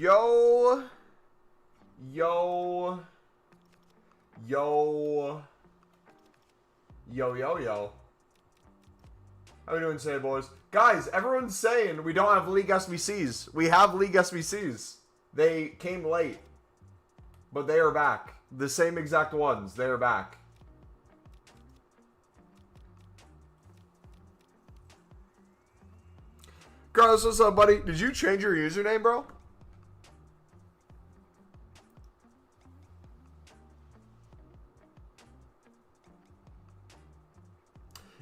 Yo. Yo. Yo. Yo, yo, yo. How we doing today, boys? Guys, everyone's saying we don't have League SBCs. We have League SBCs. They came late. But they are back. The same exact ones. They are back. Carlos, what's up, buddy? Did you change your username, bro?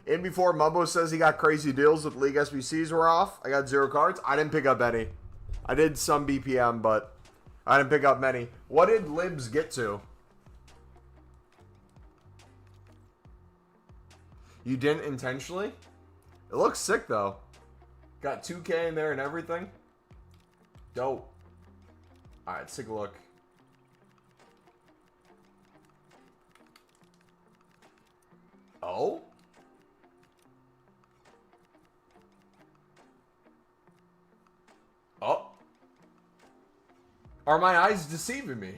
In before Mumbo says he got crazy deals with League SBCs were off. I got 0 cards. I didn't pick up any. I did some BPM, but I didn't pick up many. What did Libs get to? You didn't intentionally? It looks sick, though. Got 2K in there and everything. Dope. Alright, let's take a look. Oh? Oh. Are my eyes deceiving me?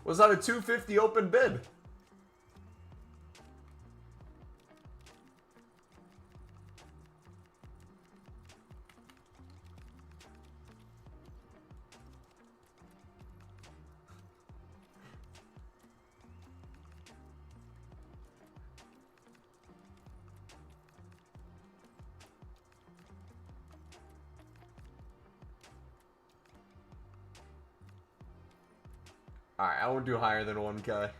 Was that a 250 open bid? Alright, I won't do higher than 1K.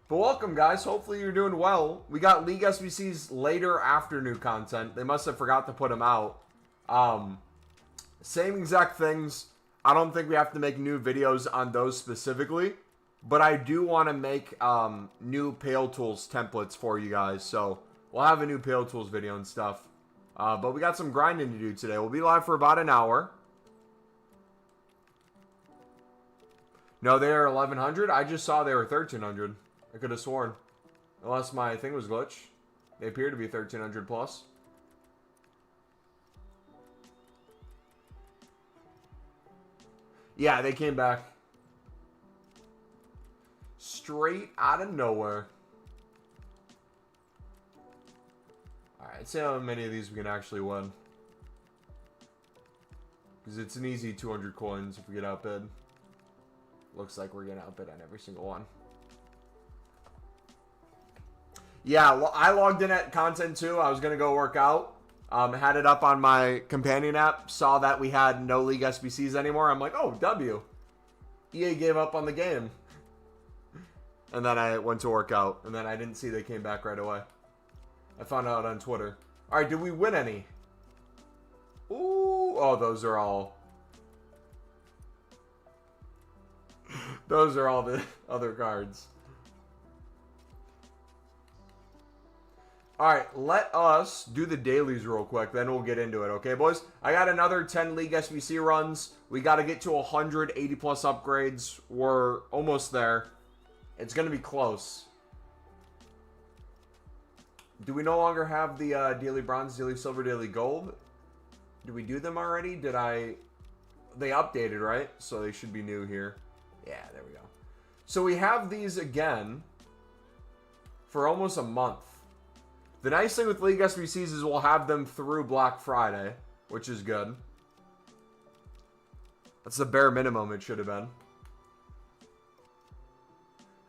But welcome, guys. Hopefully you're doing well. We got League SBCs later after new content. They must have forgot to put them out. Same exact things. I don't think we have to make new videos on those specifically. But I do want to make new Pale Tools templates for you guys. So we'll have a new Pale Tools video and stuff. But we got some grinding to do today. We'll be live for about an hour. No, they are 1,100. I just saw they were 1,300. I could have sworn. Unless my thing was glitched. They appear to be 1,300 plus. Yeah, they came back. Straight out of nowhere. Alright, see how many of these we can actually win. Because it's an easy 200 coins if we get outbid. Looks like we're getting outbid on every single one. Yeah, I logged in at content too. I was going to go work out. Had it up on my companion app. Saw that we had no League SBCs anymore. I'm like, oh, W. EA gave up on the game. And then I went to work out. And then I didn't see they came back right away. I found out on Twitter. Alright, did we win any? Ooh. Oh, those are all. Those are all the other cards. Alright, let us do the dailies real quick. Then we'll get into it. Okay, boys? I got another 10 League SBC runs. We got to get to 180 plus upgrades. We're almost there. It's going to be close. Do we no longer have the Daily Bronze, Daily Silver, Daily Gold? Did we do them already? Did I... They updated, right? So they should be new here. Yeah, there we go. So we have these again for almost a month. The nice thing with League SBCs is we'll have them through Black Friday, which is good. That's the bare minimum it should have been.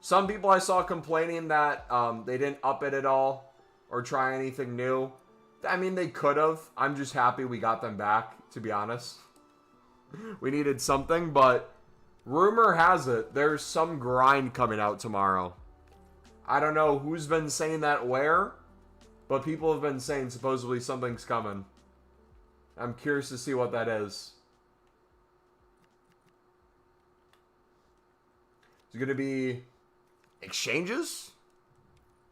Some people I saw complaining that they didn't up it at all. Or try anything new. I mean, they could have. I'm just happy we got them back, to be honest. We needed something, but rumor has it there's some grind coming out tomorrow. I don't know who's been saying that where, but people have been saying supposedly something's coming. I'm curious to see what that is. Is it going to be exchanges?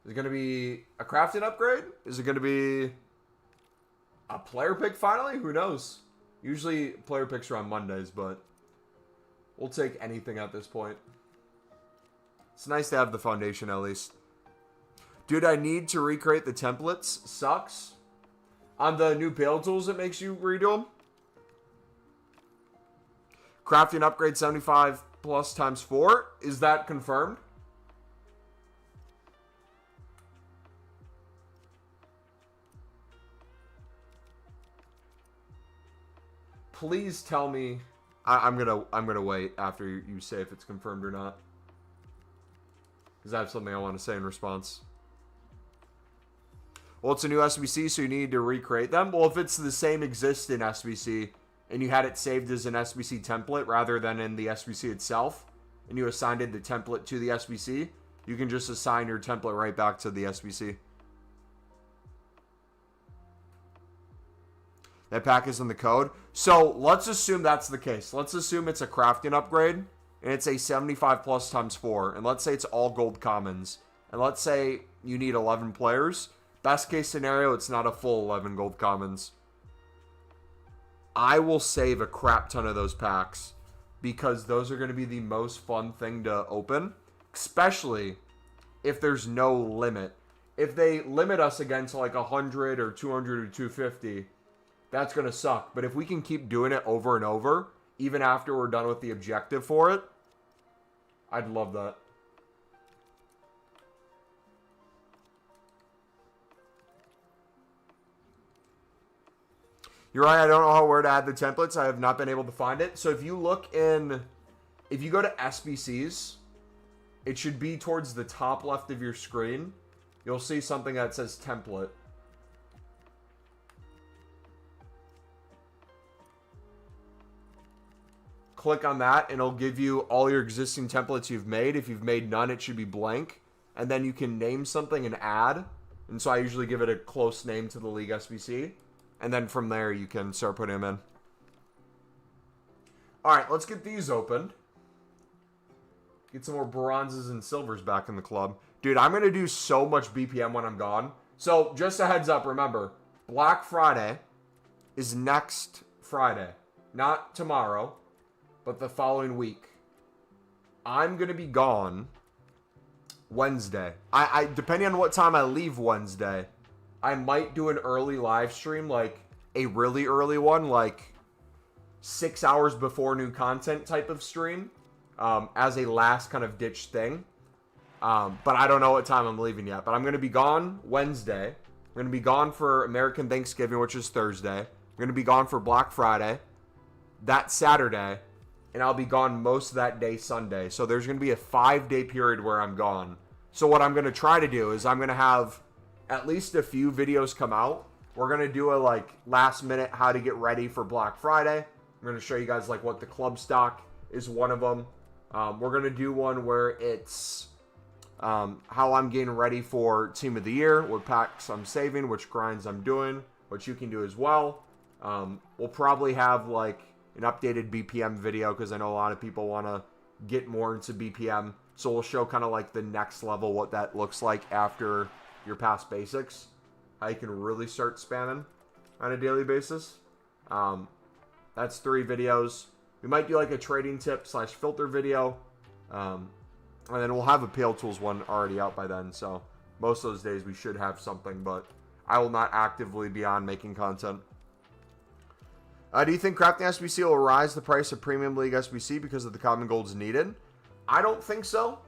Is it going to be a crafting upgrade? Is it going to be a player pick finally? Who knows? Usually player picks are on Mondays, but we'll take anything at this point. It's nice to have the foundation at least. Dude, I need to recreate the templates. Sucks. On the new build tools, it makes you redo them. Crafting upgrade 75 plus times 4. Is that confirmed? Please tell me. I'm gonna wait after you say if it's confirmed or not, because I have something I want to say in response. Well, it's a new SBC, so you need to recreate them. Well, if it's the same existing SBC and you had it saved as an SBC template rather than in the SBC itself, and you assigned the template to the SBC, you can just assign your template right back to the SBC. That pack is in the code. So let's assume that's the case. Let's assume it's a crafting upgrade and it's a 75 plus times 4. And let's say it's all gold commons. And let's say you need 11 players. Best case scenario, it's not a full 11 gold commons. I will save a crap ton of those packs because those are going to be the most fun thing to open, especially if there's no limit. If they limit us again to like 100 or 200 or 250, that's going to suck. But if we can keep doing it over and over, even after we're done with the objective for it, I'd love that. You're right, I don't know where to add the templates. I have not been able to find it. So if you look in, if you go to SBCs, it should be towards the top left of your screen. You'll see something that says template. Click on that and it'll give you all your existing templates you've made. If you've made none, it should be blank. And then you can name something and add. And so I usually give it a close name to the League SBC. And then from there, you can start putting them in. All right, let's get these opened. Get some more bronzes and silvers back in the club. Dude, I'm going to do so much BPM when I'm gone. So just a heads up, remember, Black Friday is next Friday. Not tomorrow, but the following week. I'm going to be gone Wednesday. I depending on what time I leave Wednesday, I might do an early live stream, like a really early one, like 6 hours before new content type of stream, as a last kind of ditch thing. But I don't know what time I'm leaving yet. But I'm going to be gone Wednesday. I'm going to be gone for American Thanksgiving, which is Thursday. I'm going to be gone for Black Friday. That Saturday. And I'll be gone most of that day Sunday. So there's going to be a 5-day period where I'm gone. So what I'm going to try to do is I'm going to have at least a few videos come out. We're going to do a like last minute how to get ready for Black Friday. I'm going to show you guys like what the club stock is, one of them. We're going to do one where it's how I'm getting ready for Team of the Year, what packs I'm saving, which grinds I'm doing, what you can do as well. We'll probably have like an updated BPM video because I know a lot of people want to get more into BPM. So we'll show kind of like the next level, what that looks like after your past basics. How you can really start spamming on a daily basis. That's 3 videos. We might do like a trading tip / filter video. And then we'll have a Pale Tools one already out by then. So most of those days we should have something, but I will not actively be on making content. Do you think Crafting SBC will rise the price of Premium League SBC because of the common golds needed? I don't think so.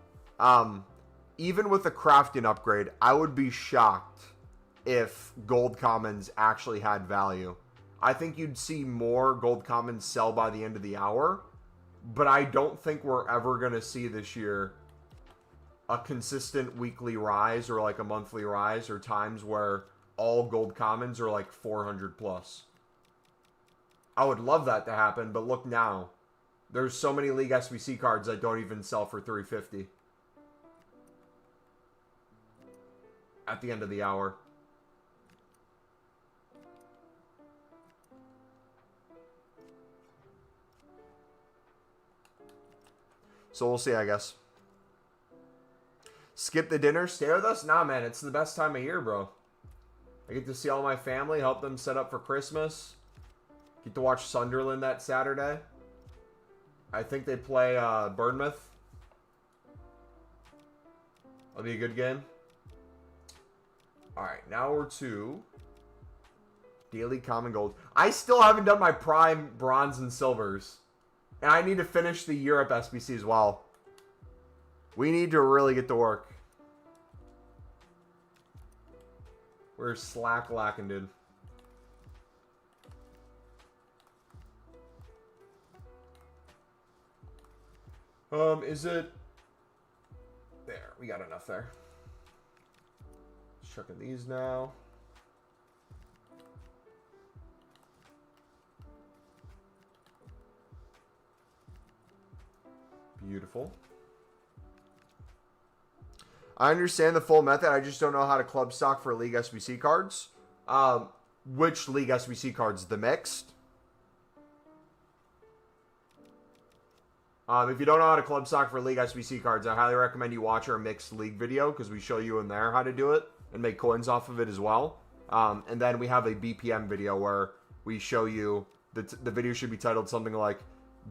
Even with the crafting upgrade, I would be shocked if gold commons actually had value. I think you'd see more gold commons sell by the end of the hour, but I don't think we're ever going to see this year a consistent weekly rise or like a monthly rise or times where all gold commons are like 400 plus. I would love that to happen, but look now. There's so many League SBC cards that don't even sell for 350 at the end of the hour. So we'll see, I guess. Skip the dinner, stay with us? Nah, man, it's the best time of year, bro. I get to see all my family, help them set up for Christmas. Get to watch Sunderland that Saturday. I think they play Bournemouth. That'll be a good game. Alright, now we're to Daily common gold. I still haven't done my prime bronze and silvers. And I need to finish the Europe SBC as well. We need to really get to work. We're lacking, dude. Is it... There, we got enough there. Just checking these now. Beautiful. I understand the full method. I just don't know how to club stock for League SBC cards. Which League SBC cards? The mixed? If you don't know how to club stock for League SBC cards, I highly recommend you watch our mixed league video because we show you in there how to do it and make coins off of it as well. And then we have a BPM video where we show you, the video should be titled something like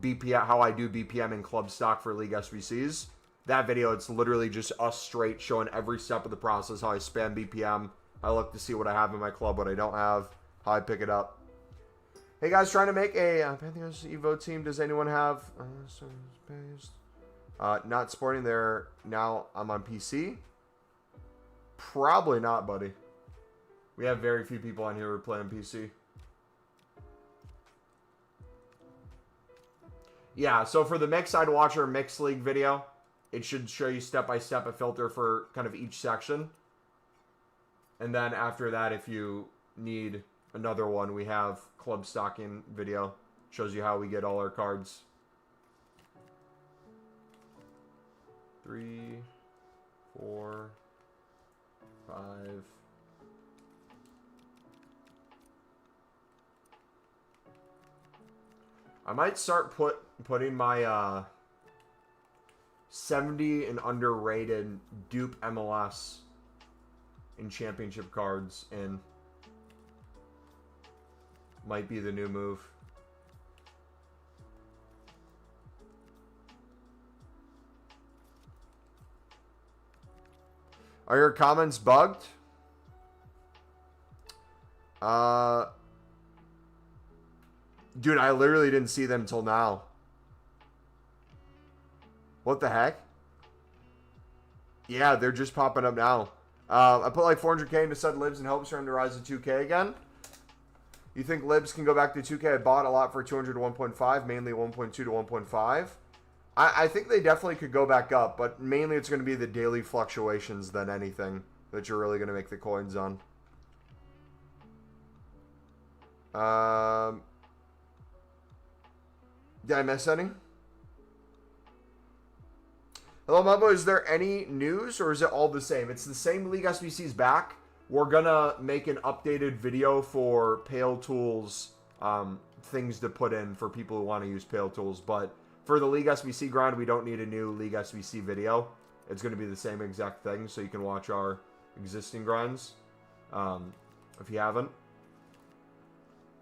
BPM, how I do BPM in club stock for League SBCs. That video, it's literally just us straight showing every step of the process, how I spam BPM. I look to see what I have in my club, what I don't have, how I pick it up. Hey guys, trying to make a Pantheon's Evo team. Does anyone have... not sporting there. Now I'm on PC. Probably not, buddy. We have very few people on here who are playing PC. Yeah, so for the mix, I'd watch our mixed league video. It should show you step-by-step a filter for kind of each section. And then after that, if you need another one, we have club stocking video. Shows you how we get all our cards. 3, 4, 5. I might start putting my 70 and underrated dupe MLS in championship cards in. Might be the new move. Are your comments bugged? Dude, I literally didn't see them until now. What the heck? Yeah, they're just popping up now. I put like 400k into stud libs and hopes for him to rise to 2k again. You think libs can go back to 2k? I bought a lot for 200 to 1.5, mainly 1.2 to 1.5. I think they definitely could go back up, but mainly it's going to be the daily fluctuations than anything that you're really going to make the coins on. Did I miss any? Hello, Mumbo. Is there any news or is it all the same? It's the same League SBC's back. We're going to make an updated video for Pale Tools, things to put in for people who want to use Pale Tools. But for the League SBC grind, we don't need a new League SBC video. It's going to be the same exact thing, so you can watch our existing grinds if you haven't.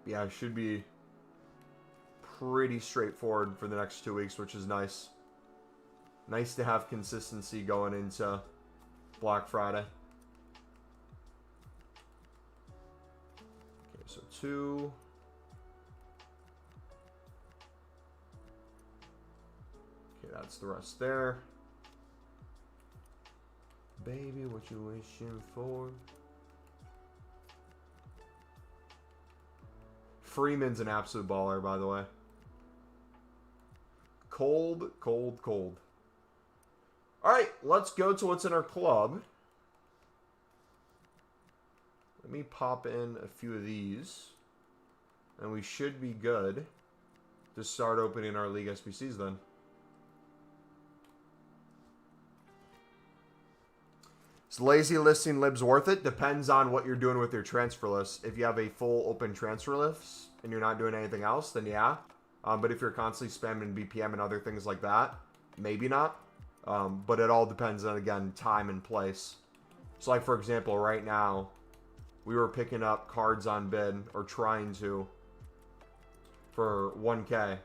Yeah, it should be pretty straightforward for the next 2 weeks, which is nice. Nice to have consistency going into Black Friday. Okay, so 2. Okay, that's the rest there. Baby, what you wishing for? Freeman's an absolute baller, by the way. Cold, cold, cold. Alright, let's go to what's in our club. Let me pop in a few of these. And we should be good to start opening our League SBCs then. Is lazy listing libs worth it? Depends on what you're doing with your transfer list. If you have a full open transfer list and you're not doing anything else, then yeah. But if you're constantly spamming BPM and other things like that, maybe not. But it all depends on, again, time and place. So, like, for example, right now, we were picking up cards on bid, or trying to, for 1K.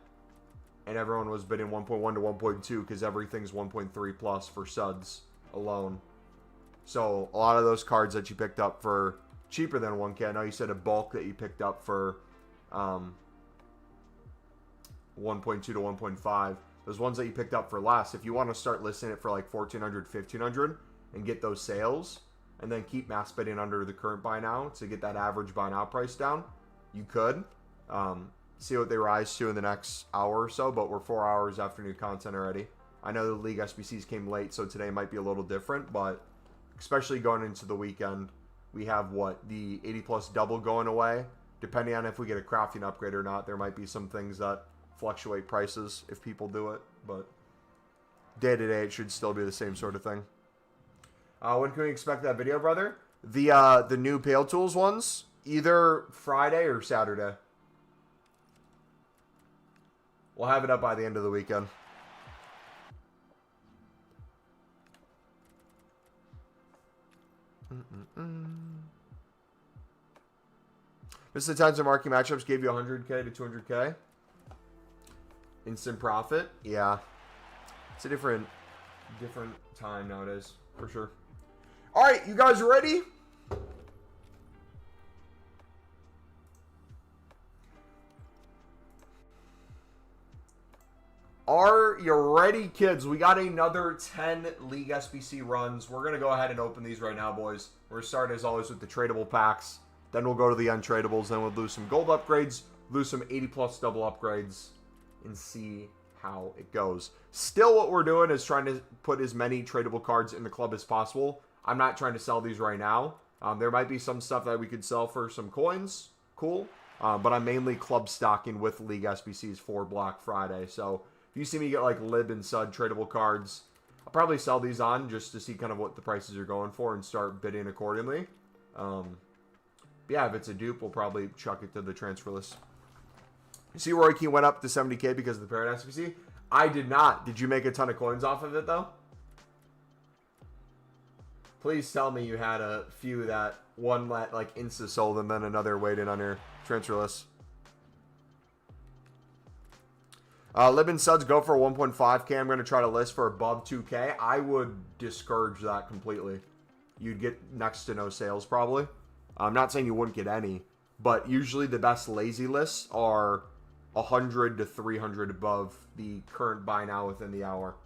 And everyone was bidding 1.1 to 1.2 because everything's 1.3 plus for suds alone. So, a lot of those cards that you picked up for cheaper than 1K. I know you said a bulk that you picked up for 1.2 to 1.5. Those ones that you picked up for less, if you want to start listing it for like 1,400, 1,500 and get those sales and then keep mass bidding under the current buy now to get that average buy now price down, you could. See what they rise to in the next hour or so, but we're 4 hours after new content already. I know the League SBCs came late, so today might be a little different, but especially going into the weekend, we have what, the 80 plus double going away. Depending on if we get a crafting upgrade or not, there might be some things that fluctuate prices if people do it, but day to day it should still be the same sort of thing. When can we expect that video, brother? The new Pale Tools ones, either Friday or Saturday. We'll have it up by the end of the weekend. This is the times of marking matchups gave you 100K to 200K. Instant profit. Yeah. It's a different time nowadays, for sure. All right, you guys ready? Are you ready, kids? We got another 10 League SBC runs. We're going to go ahead and open these right now, boys. We're going to start, as always, with the tradable packs. Then we'll go to the untradables. Then we'll do some gold upgrades, do some 80-plus double upgrades, and see how it goes. Still, what we're doing is trying to put as many tradable cards in the club as possible. I'm not trying to sell these right now. There might be some stuff that we could sell for some coins. Cool. But I'm mainly club stocking with League SBCs for Black Friday. So if you see me get like Lib and Sud tradable cards, I'll probably sell these on just to see kind of what the prices are going for and start bidding accordingly. Yeah, if it's a dupe, we'll probably chuck it to the transfer list. You see Roy Keane went up to 70K because of the Paradise SBC? I did not. Did you make a ton of coins off of it, though? Please tell me you had a few that one let like insta sold and then another waited on your transfer list. Lib and Suds go for 1.5K. I'm going to try to list for above 2K. I would discourage that completely. You'd get next to no sales probably. I'm not saying you wouldn't get any, but usually the best lazy lists are 100 to 300 above the current buy now within the hour.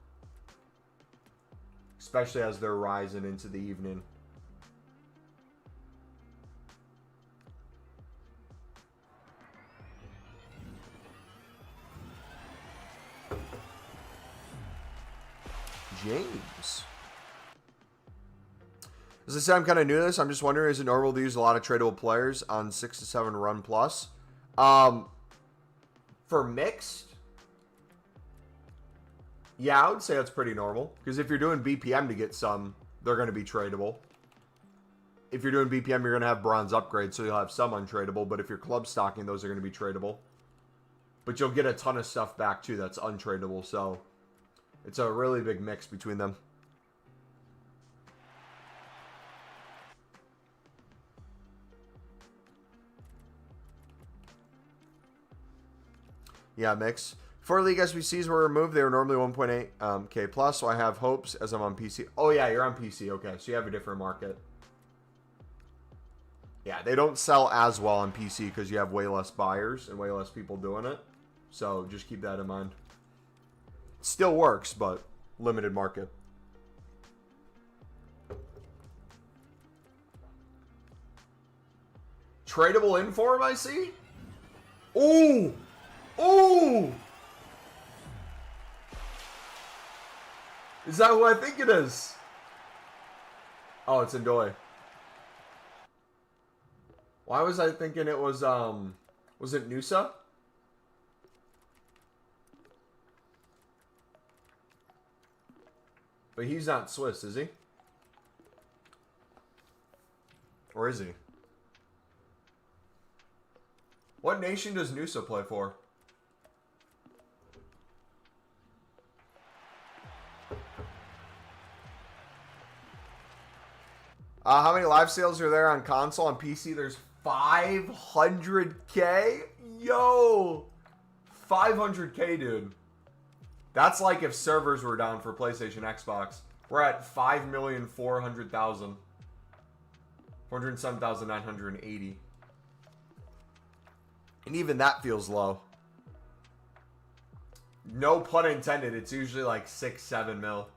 Especially as they're rising into the evening. James. As I said, I'm kind of new to this. I'm just wondering, is it normal to use a lot of tradable players on 6 to 7 run plus? For mixed, yeah, I would say that's pretty normal. Because if you're doing BPM to get some, they're going to be tradable. If you're doing BPM, you're going to have bronze upgrades, so you'll have some untradable. But if you're club stocking, those are going to be tradable. But you'll get a ton of stuff back, too, that's untradable. So it's a really big mix between them. Yeah, mix. Before League SBCs were removed, they were normally 1.8 K plus, so I have hopes as I'm on PC. Oh, yeah, you're on PC. Okay, so you have a different market. Yeah, they don't sell as well on PC because you have way less buyers and way less people doing it. So just keep that in mind. Still works, but limited market. Tradable inform, I see? Ooh! Ooh! Is that who I think it is? Oh, it's Ndoye. Why was I thinking it was it Nusa? But he's not Swiss, is he? Or is he? What nation does Nusa play for? How many live sales are there on console? On PC, there's 500K? Yo! 500K, dude. That's like if servers were down for PlayStation, Xbox. We're at 5,400,000 for 407,980. And even that feels low. No pun intended. It's usually like 6, 7 mil.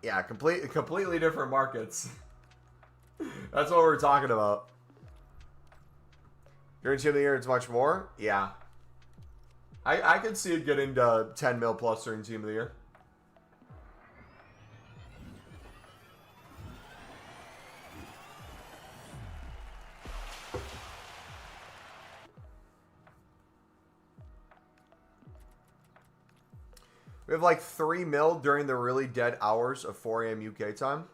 Yeah, completely different markets. That's what we're talking about. During Team of the Year, it's much more? Yeah. I could see it getting to 10 mil plus during Team of the Year. We have like 3 mil during the really dead hours of 4 a.m. UK time.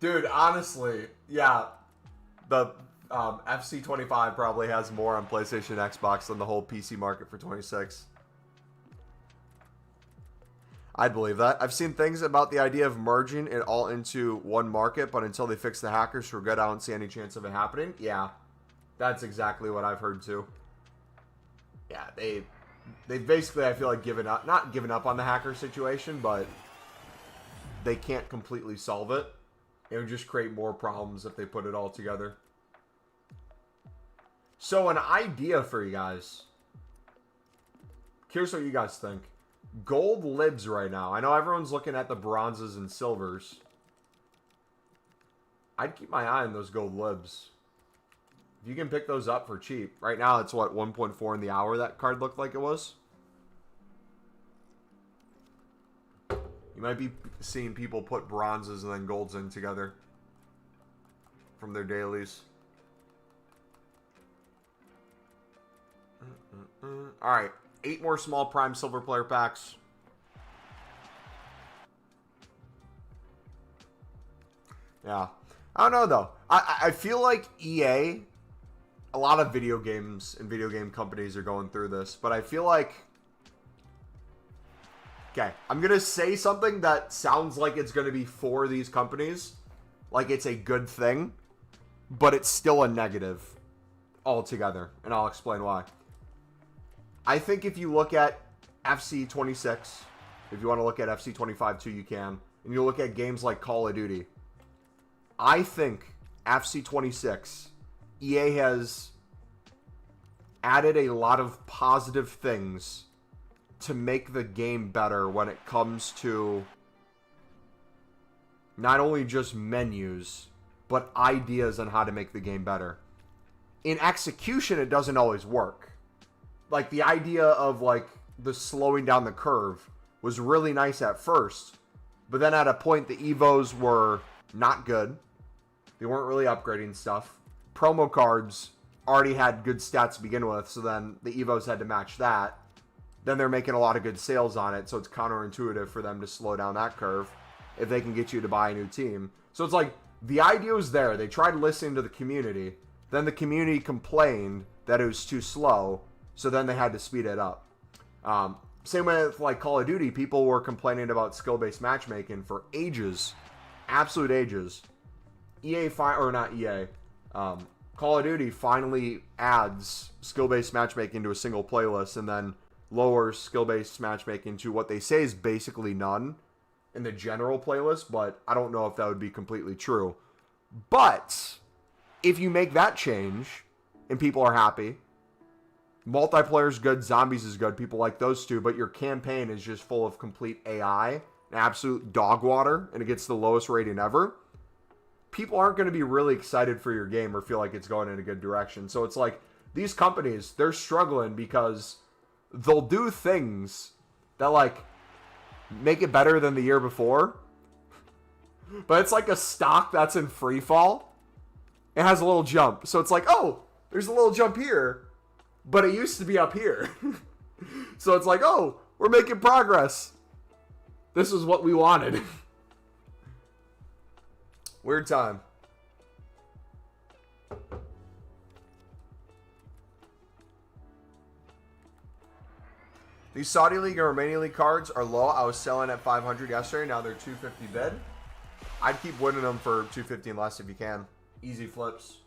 Dude, honestly, yeah. The FC25 probably has more on PlayStation Xbox than the whole PC market for 26. I'd believe that. I've seen things about the idea of merging it all into one market, but until they fix the hackers for good, I don't see any chance of it happening. Yeah, that's exactly what I've heard too. Yeah, they've basically, I feel like, given up. Not given up on the hacker situation, but they can't completely solve it. It would just create more problems if they put it all together. So an idea for you guys. Here's what you guys think. Gold libs right now. I know everyone's looking at the bronzes and silvers. I'd keep my eye on those gold libs. If you can pick those up for cheap. Right now it's what, 1.4 in the hour that card looked like it was? You might be seeing people put bronzes and then golds in together from their dailies. Alright, 8 more small prime silver player packs. Yeah. I don't know, though. I feel like EA, a lot of video games and video game companies are going through this, but I feel like... Okay, I'm going to say something that sounds like it's going to be for these companies, like it's a good thing, but it's still a negative altogether, and I'll explain why. I think if you look at FC 26, if you want to look at FC 25 too, you can, and you look at games like Call of Duty, I think FC 26, EA has added a lot of positive things to make the game better when it comes to not only just menus, but ideas on how to make the game better. In execution, it doesn't always work. Like, the idea of, like, the slowing down the curve was really nice at first, but then at a point, the Evos were not good. They weren't really upgrading stuff. Promo cards already had good stats to begin with, so then the Evos had to match that. Then they're making a lot of good sales on it, so it's counterintuitive for them to slow down that curve if they can get you to buy a new team. So it's like, the idea was there. They tried listening to the community. Then the community complained that it was too slow, so then they had to speed it up. Same way with like Call of Duty, people were complaining about skill-based matchmaking for ages. Absolute ages. Call of Duty finally adds skill-based matchmaking to a single playlist and then lowers skill-based matchmaking to what they say is basically none in the general playlist, but I don't know if that would be completely true. But if you make that change and people are happy, multiplayer is good, zombies is good, people like those two, but your campaign is just full of complete AI and absolute dog water, and it gets the lowest rating ever, people aren't going to be really excited for your game or feel like it's going in a good direction. So it's like, these companies, they're struggling because they'll do things that, like, make it better than the year before, but it's like a stock that's in free fall. It has a little jump. So it's like, oh, there's a little jump here, but it used to be up here. So it's like, oh, we're making progress. This is what we wanted. Weird time. These Saudi League and Romanian League cards are low. I was selling at 500 yesterday. Now they're 250 bid. I'd keep winning them for 250 and less if you can. Easy flips.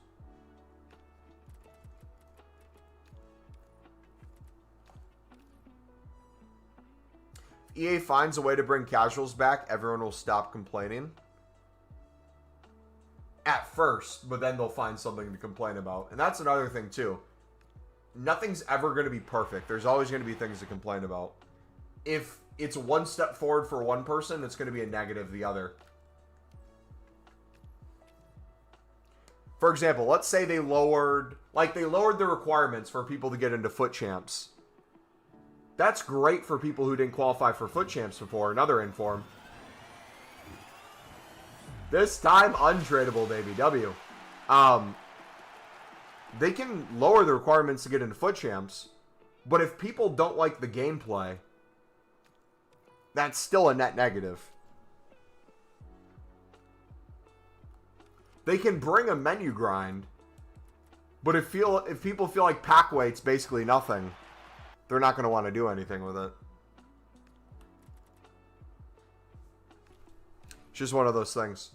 EA finds a way to bring casuals back, everyone will stop complaining. At first, but then they'll find something to complain about. And that's another thing, too. Nothing's ever going to be perfect. There's always going to be things to complain about. If it's one step forward for one person, it's going to be a negative the other. For example, let's say they lowered the requirements for people to get into foot champs. That's great for people who didn't qualify for foot champs before, another inform. This time, untradeable, baby. W. They can lower the requirements to get into foot champs, but if people don't like the gameplay, that's still a net negative. They can bring a menu grind, but if people feel like pack weight's basically nothing, they're not going to want to do anything with it. It's just one of those things.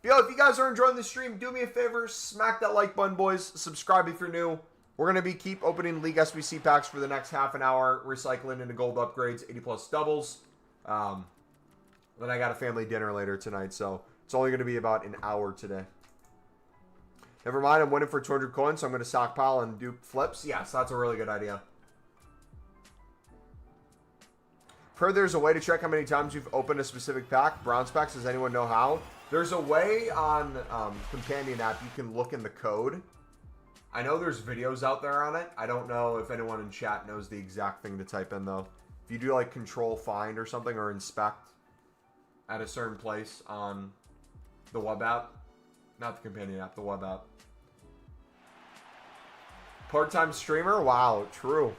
Yo, if you guys are enjoying the stream, do me a favor, smack that like button, boys. Subscribe if you're new. We're going to keep opening League SBC packs for the next half an hour, recycling into gold upgrades, 80 plus doubles. Then I got a family dinner later tonight, so it's only going to be about an hour today. Never mind, I'm winning for 200 coins, so I'm going to stockpile and do flips. Yes, that's a really good idea. Heard there's a way to check how many times you've opened a specific pack. Bronze packs, does anyone know how? There's a way on Companion app you can look in the code. I know there's videos out there on it. I don't know if anyone in chat knows the exact thing to type in, though. If you do, like, control find or something, or inspect at a certain place on the web app. Not the Companion app, the web app. Part-time streamer? Wow, true.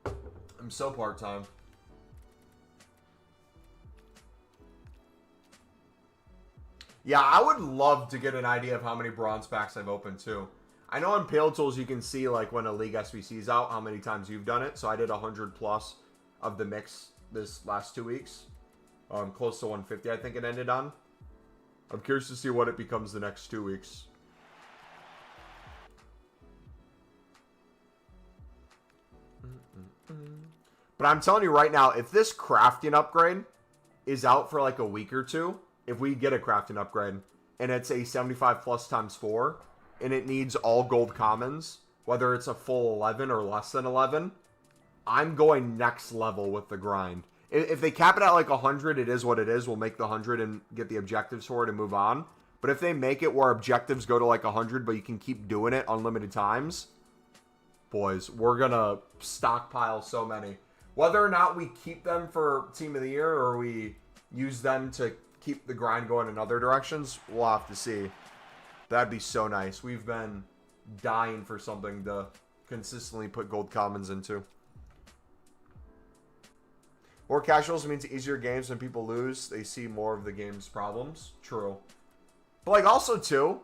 I'm so part-time. Yeah, I would love to get an idea of how many bronze packs I've opened, too. I know on Pale Tools you can see, like, when a League SBC is out, how many times you've done it. So I did 100 plus of the mix this last 2 weeks. Close to 150, I think it ended on. I'm curious to see what it becomes the next 2 weeks. But I'm telling you right now, if this crafting upgrade is out for like a week or two, if we get a crafting upgrade, and it's a 75 plus times 4, and it needs all gold commons, whether it's a full 11 or less than 11, I'm going next level with the grind. If they cap it at like 100, it is what it is. We'll make the 100 and get the objectives for it and move on. But if they make it where objectives go to like 100, but you can keep doing it unlimited times, boys, we're going to stockpile so many. Whether or not we keep them for Team of the Year or we use them to keep the grind going in other directions, we'll have to see. That'd be so nice. We've been dying for something to consistently put gold commons into. More casuals means easier games. When people lose, they see more of the game's problems. True. But like also too,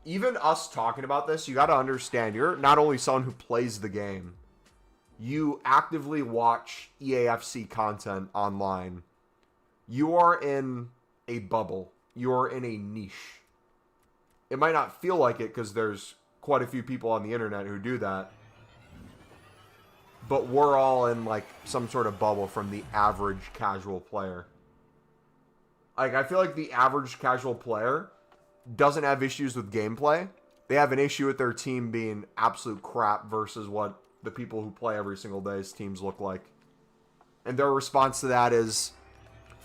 even us talking about this, you got to understand, you're not only someone who plays the game, you actively watch EAFC content online. You are in a bubble. You are in a niche. It might not feel like it because there's quite a few people on the internet who do that. But we're all in like some sort of bubble from the average casual player. Like, I feel like the average casual player doesn't have issues with gameplay. They have an issue with their team being absolute crap versus what the people who play every single day's teams look like. And their response to that is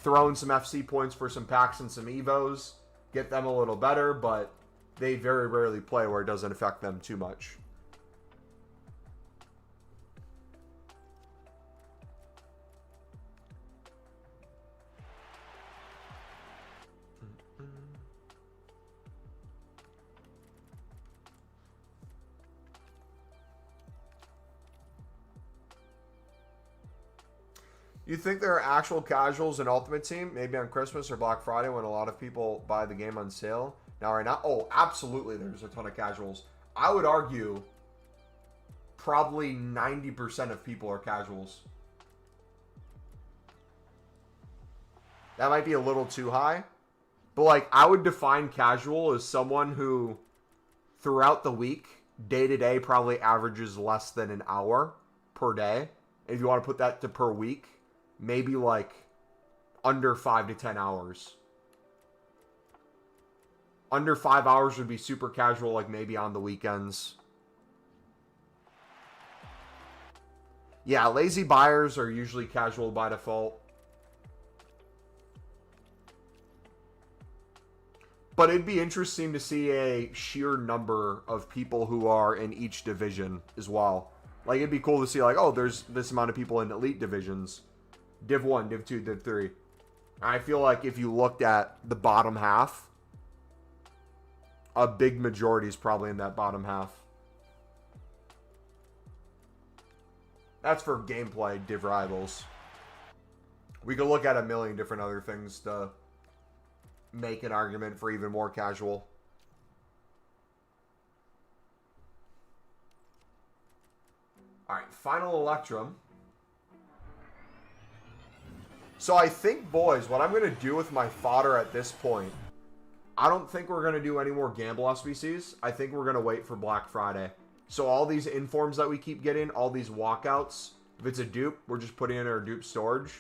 throwing some FC points for some packs and some Evos, get them a little better, but they very rarely play where it doesn't affect them too much. You think there are actual casuals in Ultimate Team, maybe on Christmas or Black Friday when a lot of people buy the game on sale? Now, right now, oh, absolutely, there's a ton of casuals. I would argue probably 90% of people are casuals. That might be a little too high. But, like, I would define casual as someone who, throughout the week, day to day, probably averages less than an hour per day And if you want to put that to per week, maybe like under 5 to 10 hours. Under 5 hours would be super casual, like maybe on the weekends. Yeah, lazy buyers are usually casual by default. But it'd be interesting to see a sheer number of people who are in each division as well. Like, it'd be cool to see, like, oh, there's this amount of people in elite divisions. Div 1, Div 2, Div 3. I feel like if you looked at the bottom half, a big majority is probably in that bottom half. That's for gameplay div rivals. We could look at a million different other things to make an argument for even more casual. Alright, final Electrum. So I think, boys, what I'm going to do with my fodder at this point, I don't think we're going to do any more gamble SBCs. I think we're going to wait for Black Friday. So all these informs that we keep getting, all these walkouts, if it's a dupe, we're just putting it in our dupe storage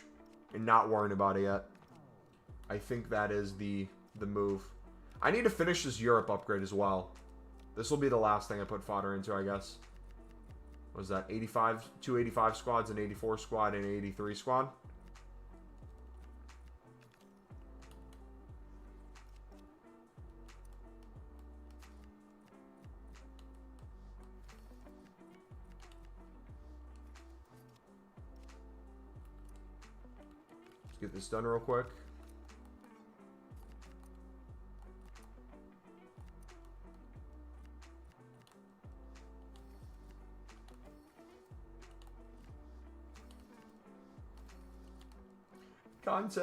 and not worrying about it yet. I think that is the move. I need to finish this Europe upgrade as well. This will be the last thing I put fodder into, I guess. What was that? 85, 285 squads, an 84 squad, and an 83 squad. Let's get this done real quick. Conte.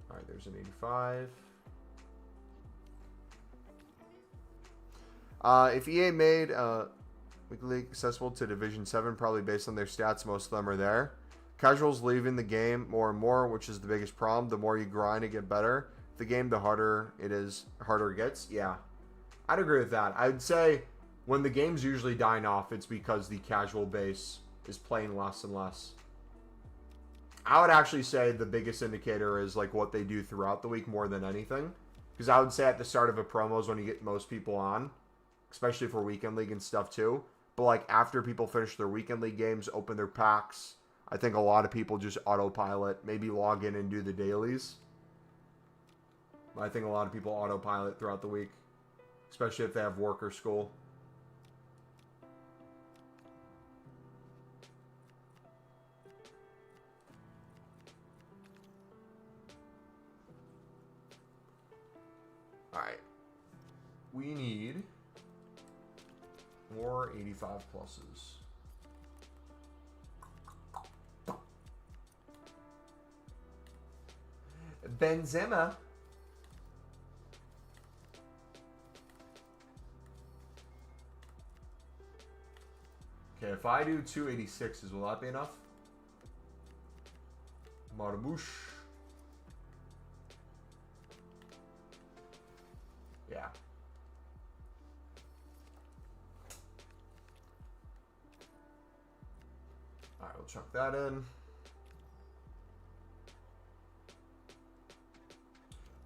All right, there's an 85. If EA made weekly accessible to Division 7, probably based on their stats, most of them are there. Casuals leaving the game more and more, which is the biggest problem. The more you grind to get better. The game, the harder it is, harder it gets. Yeah, I'd agree with that. I'd say when the game's usually dying off, it's because the casual base is playing less and less. I would actually say the biggest indicator is like what they do throughout the week more than anything. Because I would say at the start of a promo is when you get most people on, especially for weekend league and stuff too. But like after people finish their weekend league games, open their packs, I think a lot of people just autopilot, maybe log in and do the dailies. I think a lot of people autopilot throughout the week, especially if they have work or school. All right. We need more 85 pluses. Benzema. Okay, if I do 286s, will that be enough? Marmouche. Yeah. Alright, we'll chuck that in.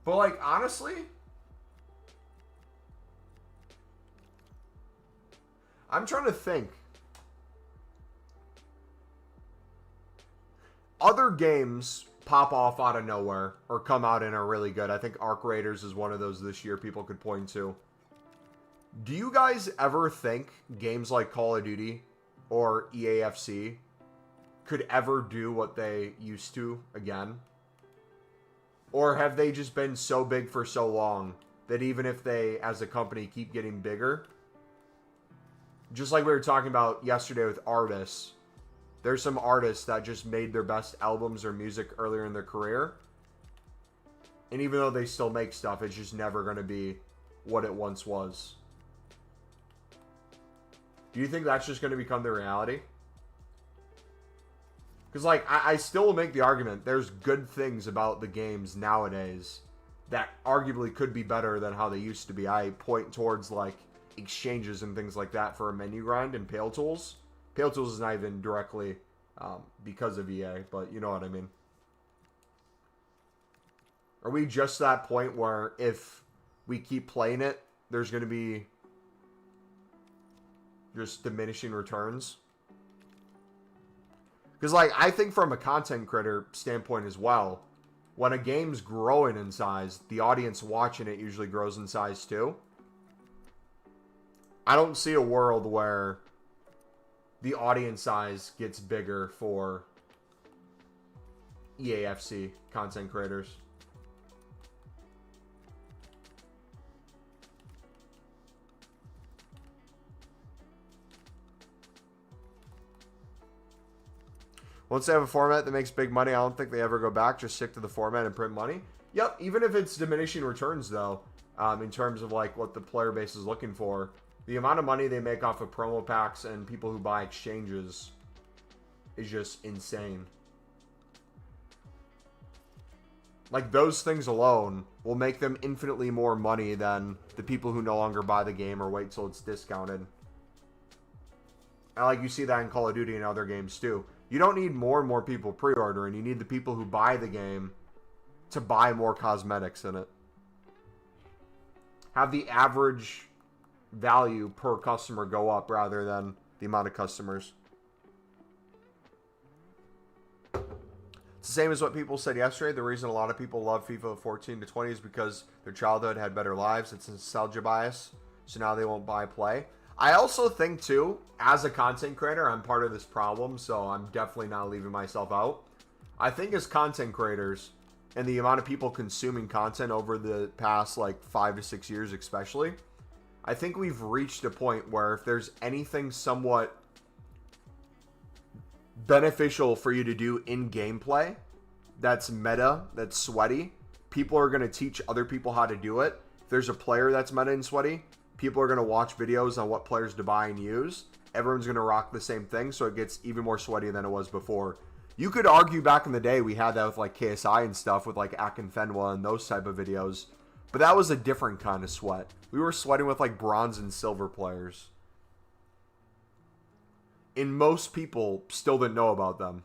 But, like, honestly, I'm trying to think. Other games pop off out of nowhere or come out and are really good. I think Arc Raiders is one of those this year people could point to. Do you guys ever think games like Call of Duty or EAFC could ever do what they used to again? Or have they just been so big for so long that even if they, as a company, keep getting bigger, just like we were talking about yesterday with artists, there's some artists that just made their best albums or music earlier in their career. And even though they still make stuff, it's just never going to be what it once was. Do you think that's just going to become the reality? Because, like, I still will make the argument there's good things about the games nowadays that arguably could be better than how they used to be. I point towards, like, exchanges and things like that for a menu grind and Pale Tools. Pale Tools is not even directly because of EA, but you know what I mean. Are we just to that point where if we keep playing it, there's going to be just diminishing returns? Because, like, I think from a content creator standpoint as well, when a game's growing in size, the audience watching it usually grows in size too. I don't see a world where the audience size gets bigger for EAFC content creators. Once they have a format that makes big money, I don't think they ever go back. Just stick to the format and print money. Yep, even if it's diminishing returns, though, in terms of like what the player base is looking for, the amount of money they make off of promo packs and people who buy exchanges is just insane. Like, those things alone will make them infinitely more money than the people who no longer buy the game or wait till it's discounted. And like, you see that in Call of Duty and other games too. You don't need more and more people pre-ordering. You need the people who buy the game to buy more cosmetics in it. Have the average value per customer go up rather than the amount of customers. It's the same as what people said yesterday. The reason a lot of people love FIFA 14 to 20 is because their childhood had better lives. It's nostalgia bias. So now they won't buy play. I also think, too, as a content creator, I'm part of this problem, so I'm definitely not leaving myself out. I think as content creators, and the amount of people consuming content over the past, like, 5 to 6 years especially, I think we've reached a point where if there's anything somewhat beneficial for you to do in gameplay that's meta, that's sweaty, people are going to teach other people how to do it. If there's a player that's meta and sweaty, people are going to watch videos on what players to buy and use. Everyone's going to rock the same thing, so it gets even more sweaty than it was before. You could argue back in the day we had that with like KSI and stuff, with like Akinfenwa and those type of videos. But that was a different kind of sweat. We were sweating with like bronze and silver players. And most people still didn't know about them.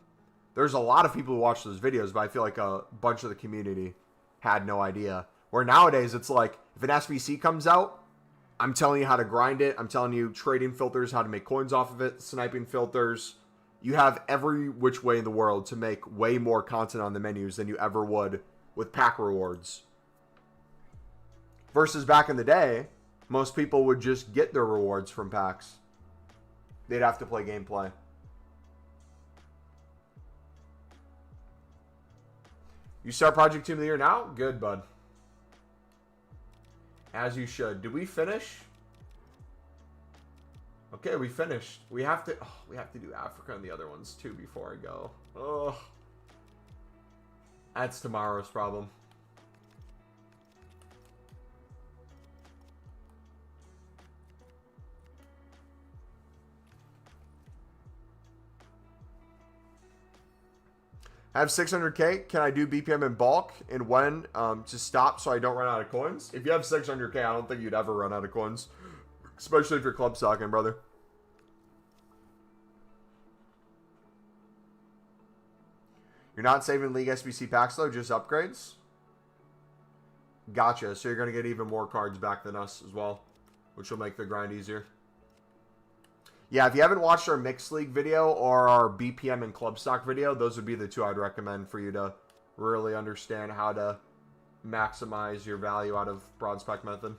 There's a lot of people who watch those videos, but I feel like a bunch of the community had no idea. Where nowadays it's like, if an SBC comes out, I'm telling you how to grind it. I'm telling you trading filters, how to make coins off of it, sniping filters. You have every which way in the world to make way more content on the menus than you ever would with pack rewards. Versus back in the day, most people would just get their rewards from packs. They'd have to play gameplay. You start Project Team of the Year now? Good, bud. As you should. Did we finish? Okay, we finished. We have to do Africa and the other ones too before I go. Oh. That's tomorrow's problem. I have 600k. Can I do BPM in bulk? And when to stop so I don't run out of coins? If you have 600k, I don't think you'd ever run out of coins. Especially if you're club stocking, brother. You're not saving League SBC packs, though? Just upgrades? Gotcha. So you're going to get even more cards back than us as well. Which will make the grind easier. Yeah, if you haven't watched our Mixed League video or our BPM and Club Stock video, those would be the two I'd recommend for you to really understand how to maximize your value out of Broad Spec Method.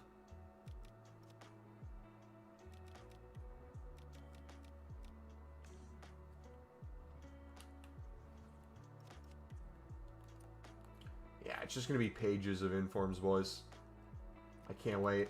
Yeah, it's just going to be pages of informs, boys. I can't wait.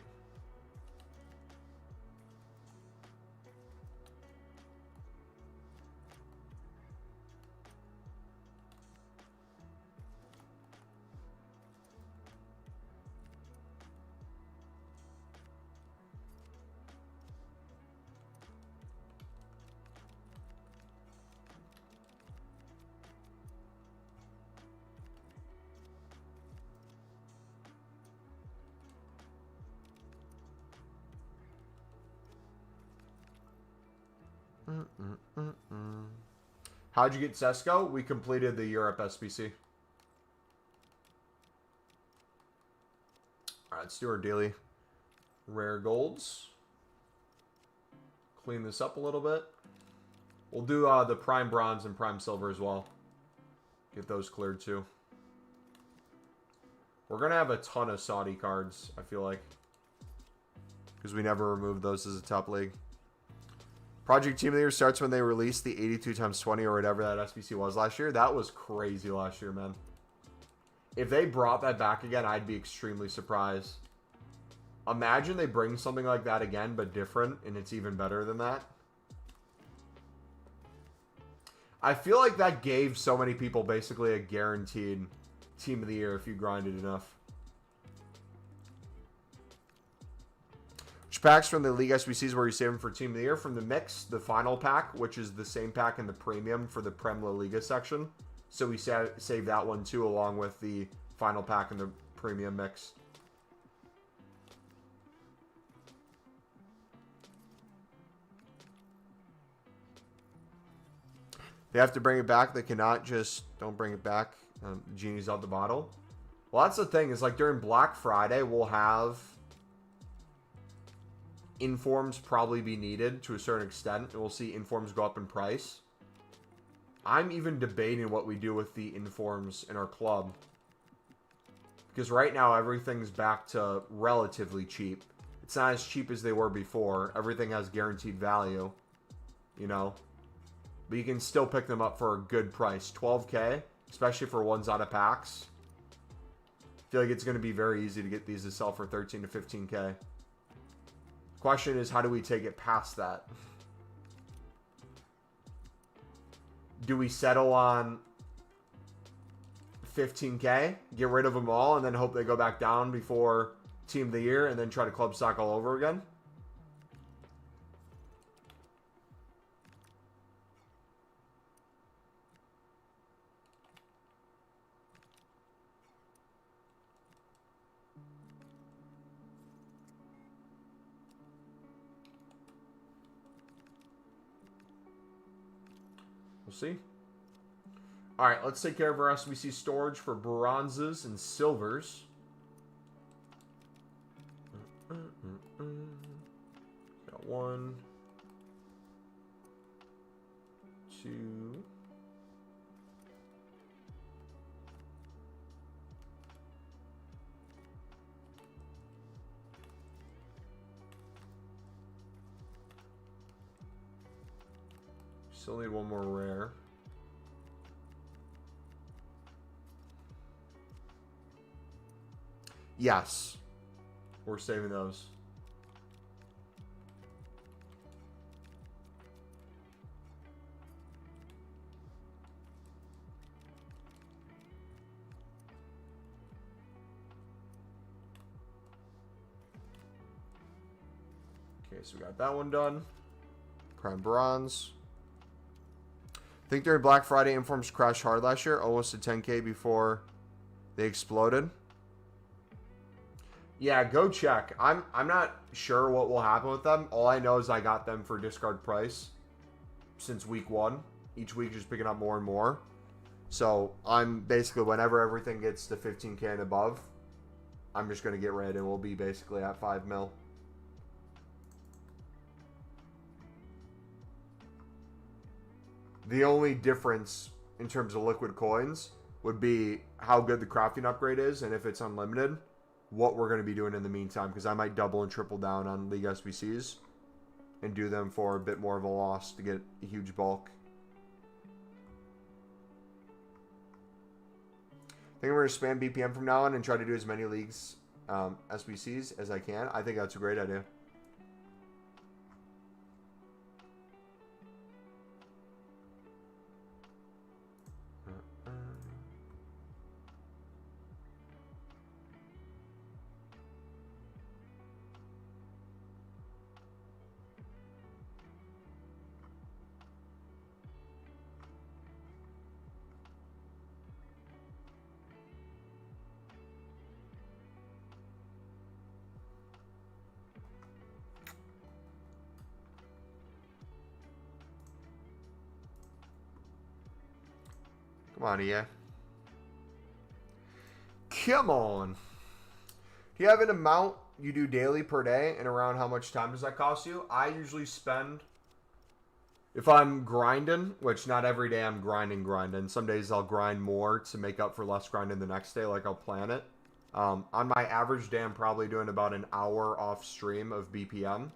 How'd you get Sesko? We completed the Europe SBC. Alright, let's do our daily rare golds. Clean this up a little bit. We'll do the prime bronze and prime silver as well. Get those cleared too. We're going to have a ton of Saudi cards, I feel like. Because we never removed those as a top league. Project Team of the Year starts when they release the 82 times 20 or whatever that SBC was last year. That was crazy last year, man. If they brought that back again, I'd be extremely surprised. Imagine they bring something like that again, but different, and it's even better than that. I feel like that gave so many people basically a guaranteed Team of the Year if you grinded enough. Which packs from the League SBCs were you saving for Team of the Year? From the mix, the final pack, which is the same pack in the premium for the Prem La Liga section. So we saved that one too, along with the final pack in the premium mix. They have to bring it back. They cannot just don't bring it back. Genie's out the bottle. Well, that's the thing. Is like during Black Friday, we'll have informs probably be needed to a certain extent. And we'll see informs go up in price. I'm even debating what we do with the informs in our club. Because right now, everything's back to relatively cheap. It's not as cheap as they were before. Everything has guaranteed value. You know? But you can still pick them up for a good price. 12K, especially for ones out of packs. I feel like it's going to be very easy to get these to sell for 13 to 15K. Question is, how do we take it past that? Do we settle on 15K, get rid of them all, and then hope they go back down before Team of the Year, and then try to club stock all over again? We'll see. All right, let's take care of our SBC storage for bronzes and silvers. Got 1, 2. Still need one more rare. Yes. We're saving those. Okay, so we got that one done. Prime bronze. I think during Black Friday, informs crashed hard last year, almost to 10K before they exploded. Yeah, go check. I'm not sure what will happen with them. All I know is I got them for discard price since week 1. Each week just picking up more and more. So I'm basically, whenever everything gets to 15K and above, I'm just going to get rid and we'll be basically at 5 mil. The only difference in terms of liquid coins would be how good the crafting upgrade is, and if it's unlimited, what we're going to be doing in the meantime, because I might double and triple down on League SBCs and do them for a bit more of a loss to get a huge bulk. I think we're going to spam BPM from now on and try to do as many leagues SBCs as I can. I think that's a great idea. Come on, EA. Come on. Do you have an amount you do daily per day, and around how much time does that cost you? I usually spend, if I'm grinding, which not every day I'm grinding. Some days I'll grind more to make up for less grinding the next day, like I'll plan it. On my average day, I'm probably doing about an hour off stream of BPM.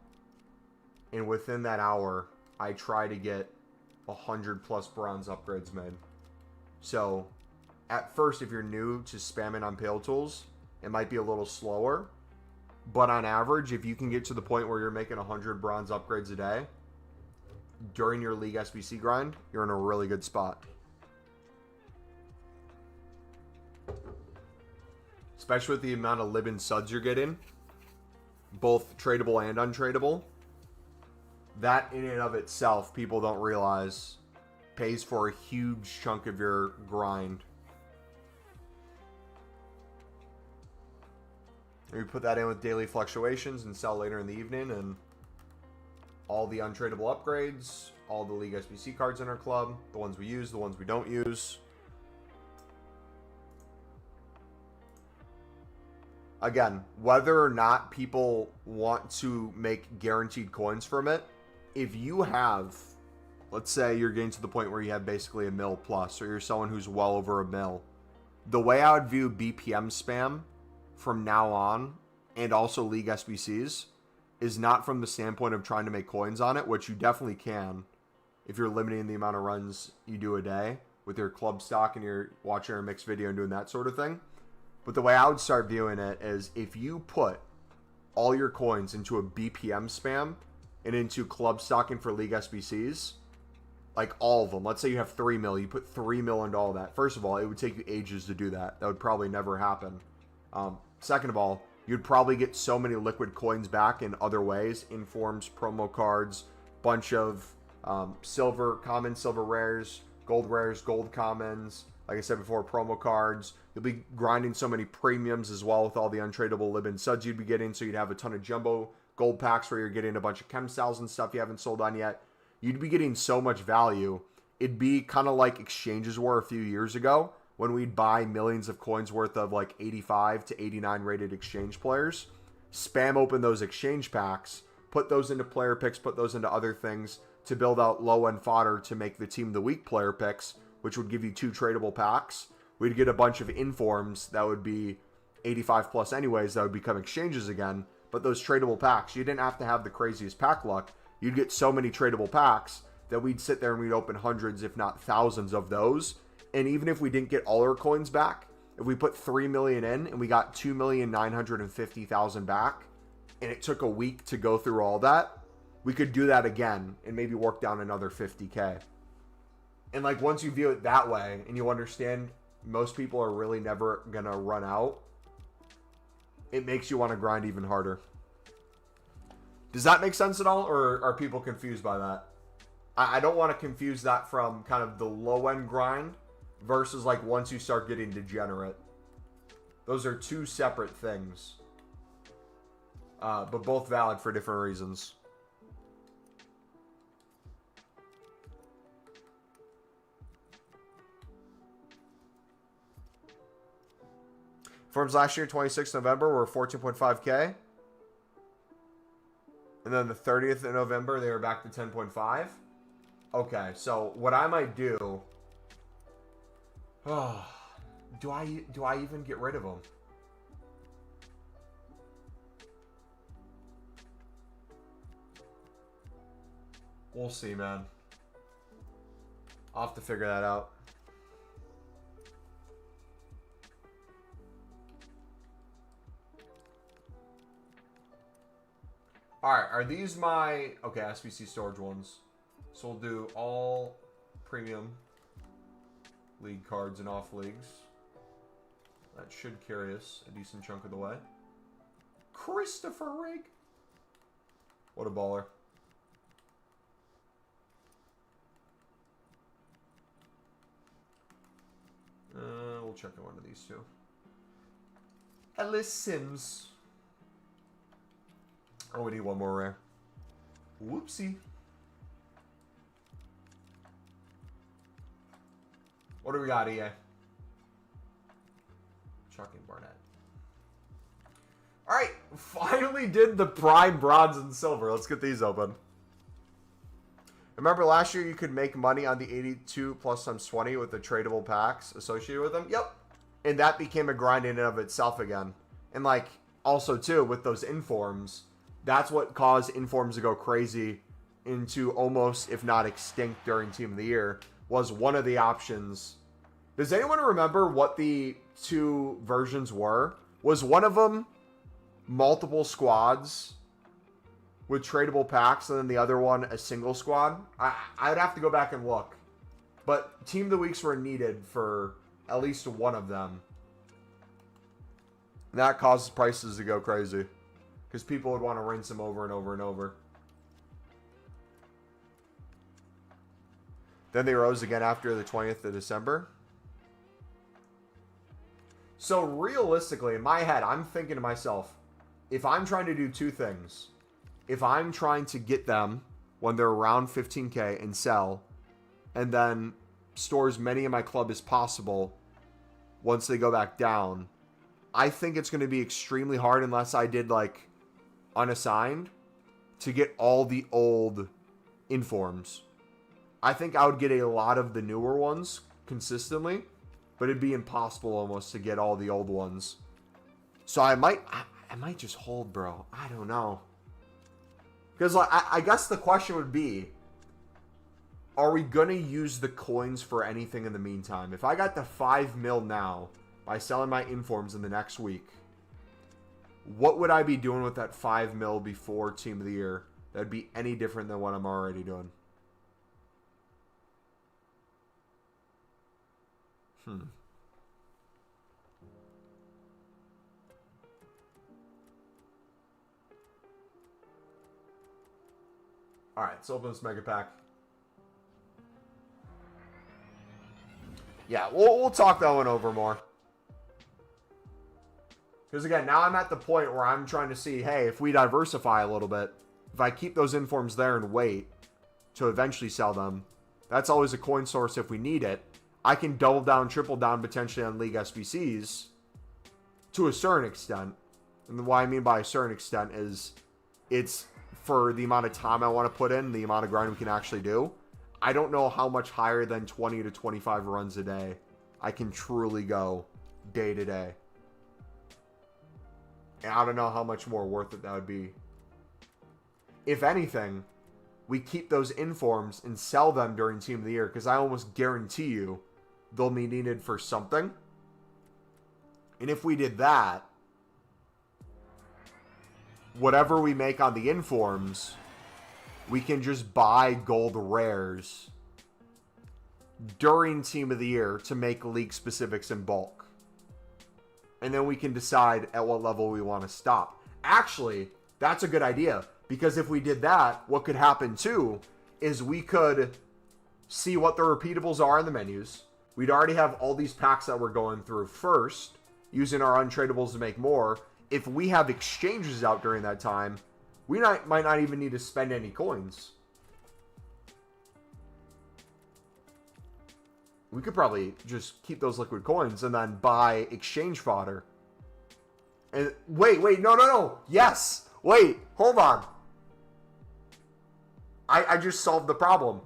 And within that hour, I try to get 100 plus bronze upgrades made. So, at first, if you're new to spamming on Pale Tools, it might be a little slower. But on average, if you can get to the point where you're making 100 bronze upgrades a day during your League SBC grind, you're in a really good spot. Especially with the amount of Libin suds you're getting, both tradable and untradeable. That in and of itself, people don't realize, pays for a huge chunk of your grind. You put that in with daily fluctuations and sell later in the evening, and all the untradeable upgrades, all the League SBC cards in our club, the ones we use, the ones we don't use. Again, whether or not people want to make guaranteed coins from it, if you have, let's say you're getting to the point where you have basically a mil plus, or you're someone who's well over a mil, the way I would view BPM spam from now on, and also League SBCs, is not from the standpoint of trying to make coins on it, which you definitely can if you're limiting the amount of runs you do a day with your club stock and you're watching our mixed video and doing that sort of thing. But the way I would start viewing it is if you put all your coins into a BPM spam and into club stocking for League SBCs, like all of them, let's say you have 3 mil, you put 3 mil into all that. First of all, it would take you ages to do that. That would probably never happen. Second of all, you'd probably get so many liquid coins back in other ways, informs, promo cards, bunch of silver, common silver rares, gold commons, like I said before, promo cards. You'll be grinding so many premiums as well with all the untradeable Libin suds you'd be getting, so you'd have a ton of jumbo gold packs where you're getting a bunch of chem styles and stuff you haven't sold on yet. You'd be getting so much value. It'd be kind of like exchanges were a few years ago when we'd buy millions of coins worth of like 85 to 89 rated exchange players. Spam open those exchange packs, put those into player picks, put those into other things to build out low-end fodder to make the team of the week player picks, which would give you 2 tradable packs. We'd get a bunch of informs that would be 85 plus anyways that would become exchanges again. But those tradable packs, you didn't have to have the craziest pack luck. You'd get so many tradable packs that we'd sit there and we'd open hundreds, if not thousands of those. And even if we didn't get all our coins back, if we put 3 million in and we got 2,950,000 back, and it took a week to go through all that, we could do that again and maybe work down another 50K. And like once you view it that way and you understand most people are really never going to run out, it makes you want to grind even harder. Does that make sense at all, or are people confused by that? I don't want to confuse that from kind of the low-end grind versus like once you start getting degenerate. Those are two separate things. But both valid for different reasons. Forms last year, 26th November, were 14.5K. And then the 30th of November, they were back to 10.5. Okay, so what I might do... do I even get rid of them? We'll see, man. I'll have to figure that out. Alright, are these my... Okay, SBC storage ones. So we'll do all premium league cards and off leagues. That should carry us a decent chunk of the way. Christopher Rig. What a baller. We'll check in one of these two. Ellis Sims. Oh, we need one more rare. Whoopsie. What do we got, EA? Chuck and Barnett. All right, finally did the prime bronze and silver. Let's get these open. Remember last year you could make money on the 82 plus times 20 with the tradable packs associated with them? Yep. And that became a grind in and of itself again. And like also too with those informs, that's what caused informs to go crazy into almost, if not extinct during Team of the Year, was one of the options. Does anyone remember what the two versions were? Was one of them multiple squads with tradable packs and then the other one a single squad? I'd have to go back and look. But Team of the Weeks were needed for at least one of them. And that causes prices to go crazy. Because people would want to rinse them over and over and over. Then they rose again after the 20th of December. So realistically, in my head, I'm thinking to myself, if I'm trying to do two things, if I'm trying to get them when they're around 15K and sell, and then store as many in my club as possible once they go back down, I think it's going to be extremely hard unless I did like unassigned to get all the old informs. I think I would get a lot of the newer ones consistently, but it'd be impossible almost to get all the old ones. So I might just hold, bro. I don't know. Because like, I guess the question would be, are we going to use the coins for anything in the meantime? If I got the 5 mil now by selling my informs in the next week, what would I be doing with that 5 mil before Team of the Year that'd be any different than what I'm already doing? Alright, let's open this mega pack. Yeah, we'll talk that one over more. Because again, now I'm at the point where I'm trying to see, hey, if we diversify a little bit, if I keep those informs there and wait to eventually sell them, that's always a coin source if we need it. I can double down, triple down potentially on League SBCs to a certain extent. And what I mean by a certain extent is it's for the amount of time I want to put in, the amount of grind we can actually do. I don't know how much higher than 20 to 25 runs a day I can truly go day to day. And I don't know how much more worth it that would be. If anything, we keep those informs and sell them during Team of the Year, because I almost guarantee you they'll be needed for something. And if we did that, whatever we make on the informs, we can just buy gold rares during Team of the Year to make league specifics in bulk. And then we can decide at what level we want to stop. Actually, that's a good idea. Because if we did that, what could happen too is we could see what the repeatables are in the menus. We'd already have all these packs that we're going through first, using our untradables to make more. If we have exchanges out during that time, we might not even need to spend any coins. We could probably just keep those liquid coins and then buy exchange fodder. And wait, no. Yes, wait, hold on. I just solved the problem.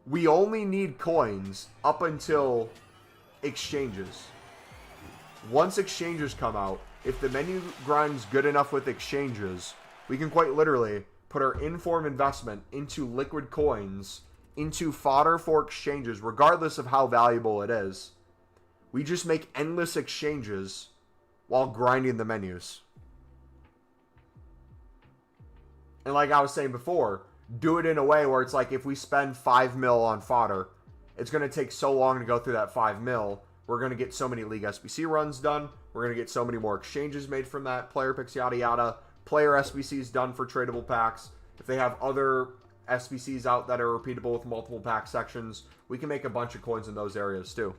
We only need coins up until exchanges. Once exchanges come out, if the menu grind's good enough with exchanges, we can quite literally put our inform investment into liquid coins, into fodder for exchanges, regardless of how valuable it is. We just make endless exchanges while grinding the menus. And like I was saying before, do it in a way where it's like if we spend 5 mil on fodder, it's going to take so long to go through that 5 mil. We're going to get so many League SBC runs done. We're going to get so many more exchanges made from that. Player picks, yada yada. Player SBCs done for tradable packs. If they have other SBCs out that are repeatable with multiple pack sections, we can make a bunch of coins in those areas too.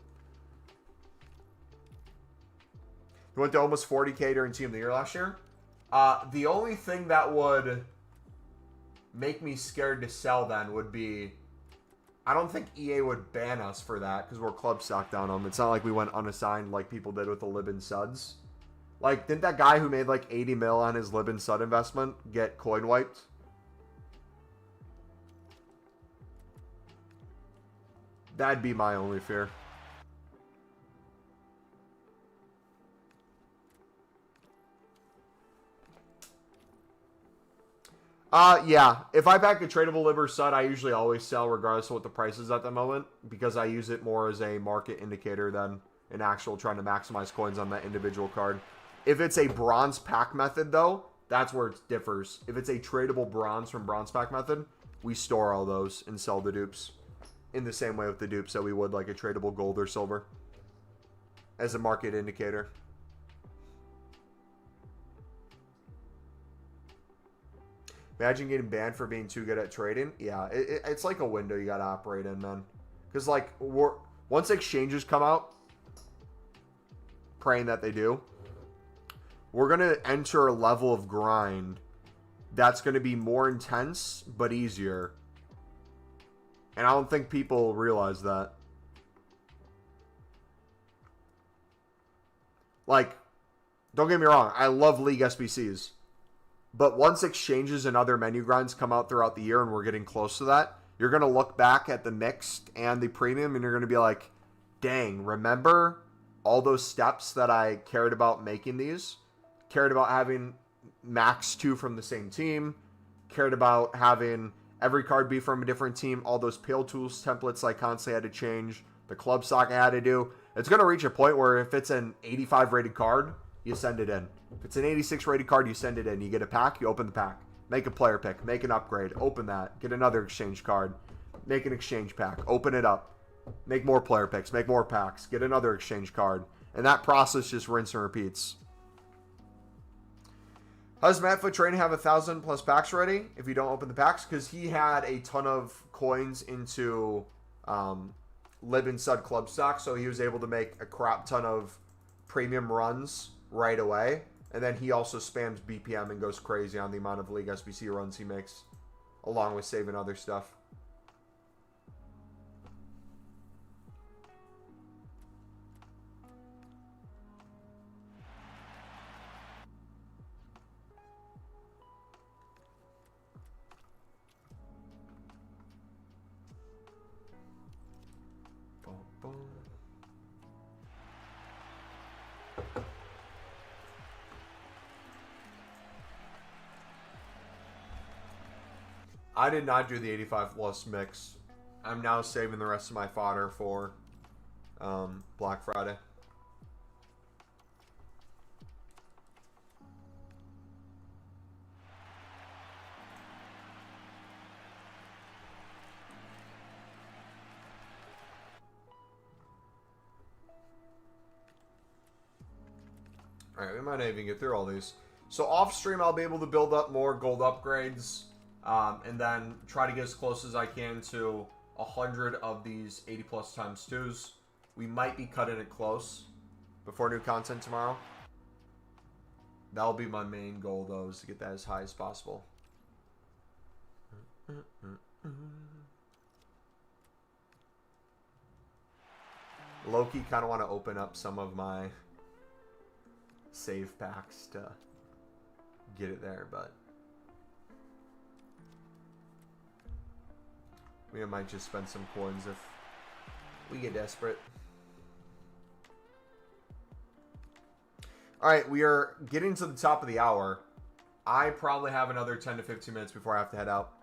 We went to almost 40K during Team of the Year last year. The only thing that would make me scared to sell then would be I don't think EA would ban us for that because we're club stocked on them. It's not like we went unassigned like people did with the Libin Suds. Like, didn't that guy who made like 80 mil on his Libin Sud investment get coin wiped? That'd be my only fear. Yeah. If I pack a tradable Liber Sud, I usually always sell regardless of what the price is at the moment because I use it more as a market indicator than an actual trying to maximize coins on that individual card. If it's a bronze pack method, though, that's where it differs. If it's a tradable bronze from bronze pack method, we store all those and sell the dupes in the same way with the dupes that we would like a tradable gold or silver as a market indicator. Imagine getting banned for being too good at trading. Yeah, it's like a window you got to operate in, man. Because, like, once exchanges come out, praying that they do, we're going to enter a level of grind that's going to be more intense, but easier. And I don't think people realize that. Like, don't get me wrong, I love League SBCs. But once exchanges and other menu grinds come out throughout the year and we're getting close to that, you're going to look back at the mixed and the premium and you're going to be like, dang, remember all those steps that I cared about making these? Cared about having max 2 from the same team. Cared about having every card be from a different team. All those Pale Tools templates I constantly had to change. The club stock I had to do. It's going to reach a point where if it's an 85 rated card, you send it in. If it's an 86 rated card, you send it in. You get a pack, you open the pack. Make a player pick, make an upgrade, open that, get another exchange card, make an exchange pack, open it up, make more player picks, make more packs, get another exchange card. And that process just rinse and repeats. How does Matt Foot Training have 1,000 plus packs ready if you don't open the packs? Because he had a ton of coins into Libin Sud Club stock, so he was able to make a crap ton of premium runs right away. And then he also spams BPM and goes crazy on the amount of League SBC runs he makes, along with saving other stuff. I did not do the 85 plus mix. I'm now saving the rest of my fodder for Black Friday. Alright, we might not even get through all these. So off stream, I'll be able to build up more gold upgrades. And then try to get as close as I can to 100 of these 80 plus times 2s. We might be cutting it close before new content tomorrow. That'll be my main goal, though, is to get that as high as possible. Low-key kind of want to open up some of my save packs to get it there, but we might just spend some coins if we get desperate. Alright, we are getting to the top of the hour. I probably have another 10 to 15 minutes before I have to head out.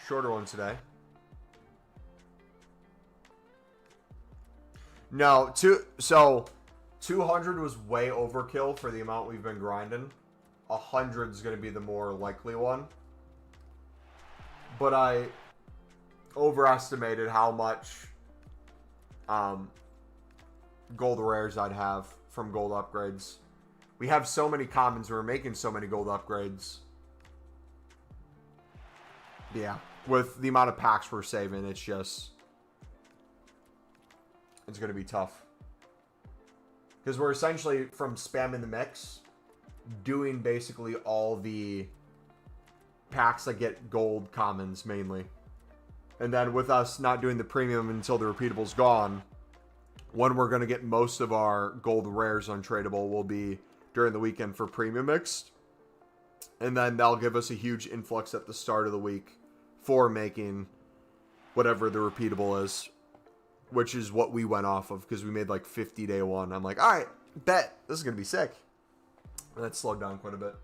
Shorter one today. No, so 200 was way overkill for the amount we've been grinding. 100 is going to be the more likely one. But I overestimated how much gold rares I'd have from gold upgrades. We have so many commons, we're making so many gold upgrades. Yeah, with the amount of packs we're saving, it's just, it's going to be tough. Because we're essentially, from spamming the mix, doing basically all the packs that get gold commons mainly. And then with us not doing the premium until the repeatable's gone, when we're going to get most of our gold rares untradeable will be during the weekend for premium mixed. And then that'll give us a huge influx at the start of the week for making whatever the repeatable is, which is what we went off of because we made like 50 day one. I'm like, all right, bet this is going to be sick. And that slowed down quite a bit.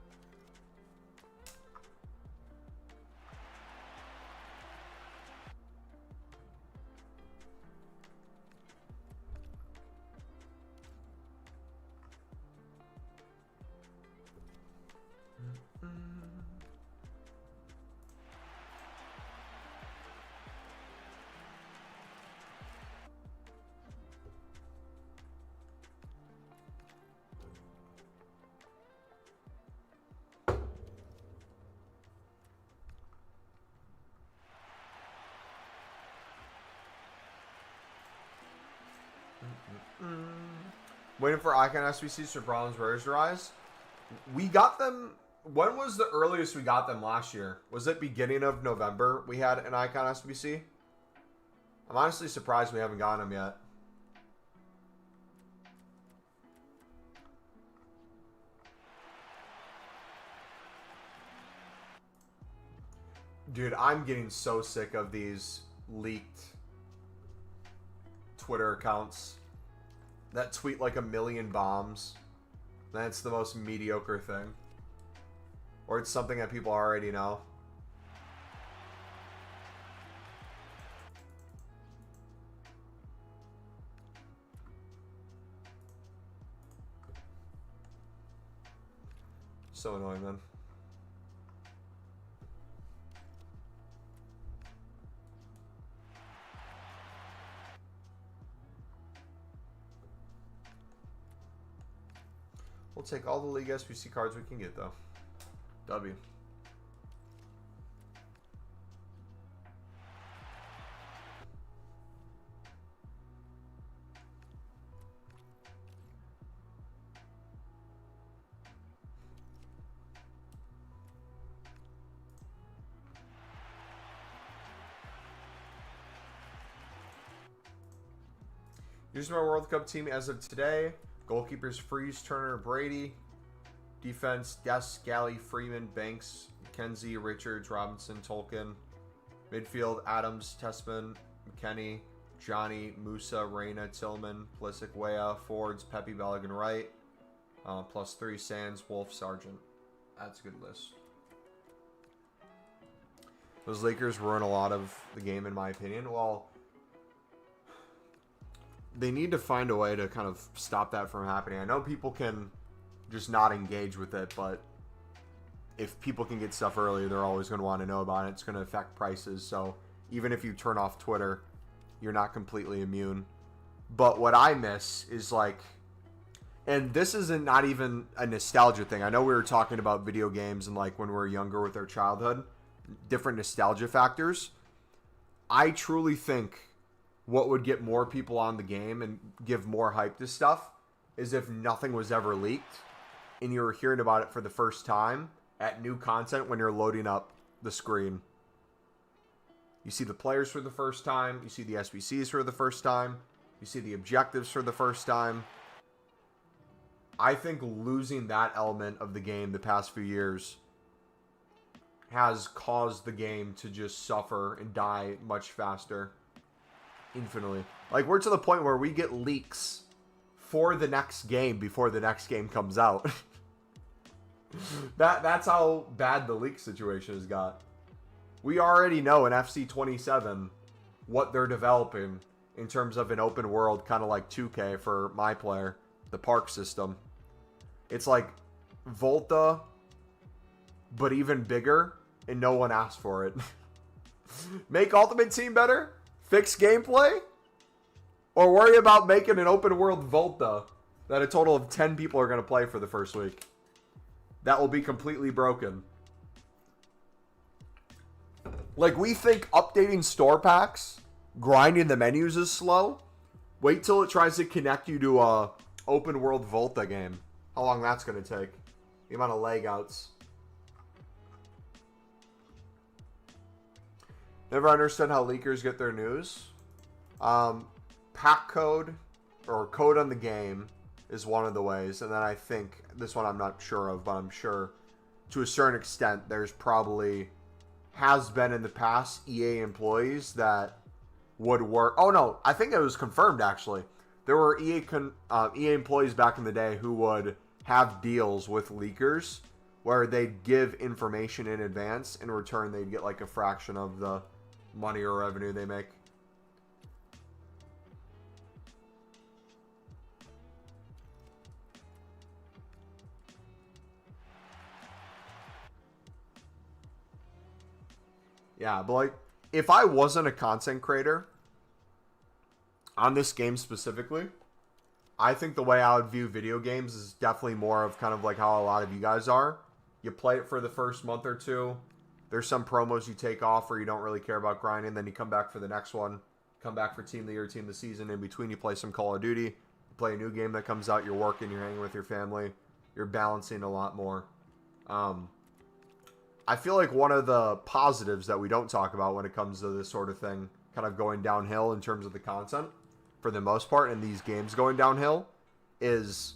Waiting for Icon SBCs for Bronze Rares to rise. We got them. When was the earliest we got them last year? Was it beginning of November we had an Icon SBC? I'm honestly surprised we haven't gotten them yet. Dude, I'm getting so sick of these leaked Twitter accounts that tweet like a million bombs. That's the most mediocre thing. Or it's something that people already know. So annoying, man. We'll take all the League SBC cards we can get, though. W. Here's my World Cup team as of today. Goalkeepers: Freeze, Turner, Brady. Defense: Des, Galley, Freeman, Banks, McKenzie, Richards, Robinson, Tolkien. Midfield: Adams, Tessman, McKennie, Johnny, Musa, Reyna, Tillman, Pulisic, Weah. Forwards: Pepe, Balogun, Wright. +3: Sands, Wolf, Sargent. That's a good list. Those Lakers ruin a lot of the game, in my opinion. Well, they need to find a way to kind of stop that from happening. I know people can just not engage with it, but if people can get stuff early, they're always going to want to know about it. It's going to affect prices. So even if you turn off Twitter, you're not completely immune. But what I miss is like, and this isn't not even a nostalgia thing. I know we were talking about video games and like when we were younger with our childhood, different nostalgia factors. I truly think what would get more people on the game and give more hype to stuff is if nothing was ever leaked and you were hearing about it for the first time at new content when you're loading up the screen. You see the players for the first time. You see the SBCs for the first time. You see the objectives for the first time. I think losing that element of the game the past few years has caused the game to just suffer and die much faster. Infinitely. Like, we're to the point where we get leaks for the next game before the next game comes out. That's how bad the leak situation has got. We already know in FC 27 what they're developing in terms of an open world, kind of like 2K for my player, the park system. It's like Volta, but even bigger, and no one asked for it. Make Ultimate Team better? Fix gameplay? Or worry about making an open world Volta that a total of 10 people are going to play for the first week? That will be completely broken. Like, we think updating store packs, grinding the menus is slow. Wait till it tries to connect you to a open world Volta game. How long that's going to take. The amount of lag outs. Never understood how leakers get their news. Pack code or code on the game is one of the ways. And then I think, this one I'm not sure of, but I'm sure to a certain extent there's probably, has been in the past, EA employees that would work. Oh no, I think it was confirmed actually. There were EA employees back in the day who would have deals with leakers where they'd give information in advance. In return, they'd get like a fraction of the money or revenue they make. Yeah, but like, if I wasn't a content creator on this game specifically, I think the way I would view video games is definitely more of kind of like how a lot of you guys are. You play it for the first month or two. There's some promos you take off or you don't really care about grinding. Then you come back for the next one. Come back for Team of the Year, Team of the Season. In between, you play some Call of Duty. You play a new game that comes out. You're working. You're hanging with your family. You're balancing a lot more. I feel like one of the positives that we don't talk about when it comes to this sort of thing, kind of going downhill in terms of the content, for the most part, and these games going downhill, is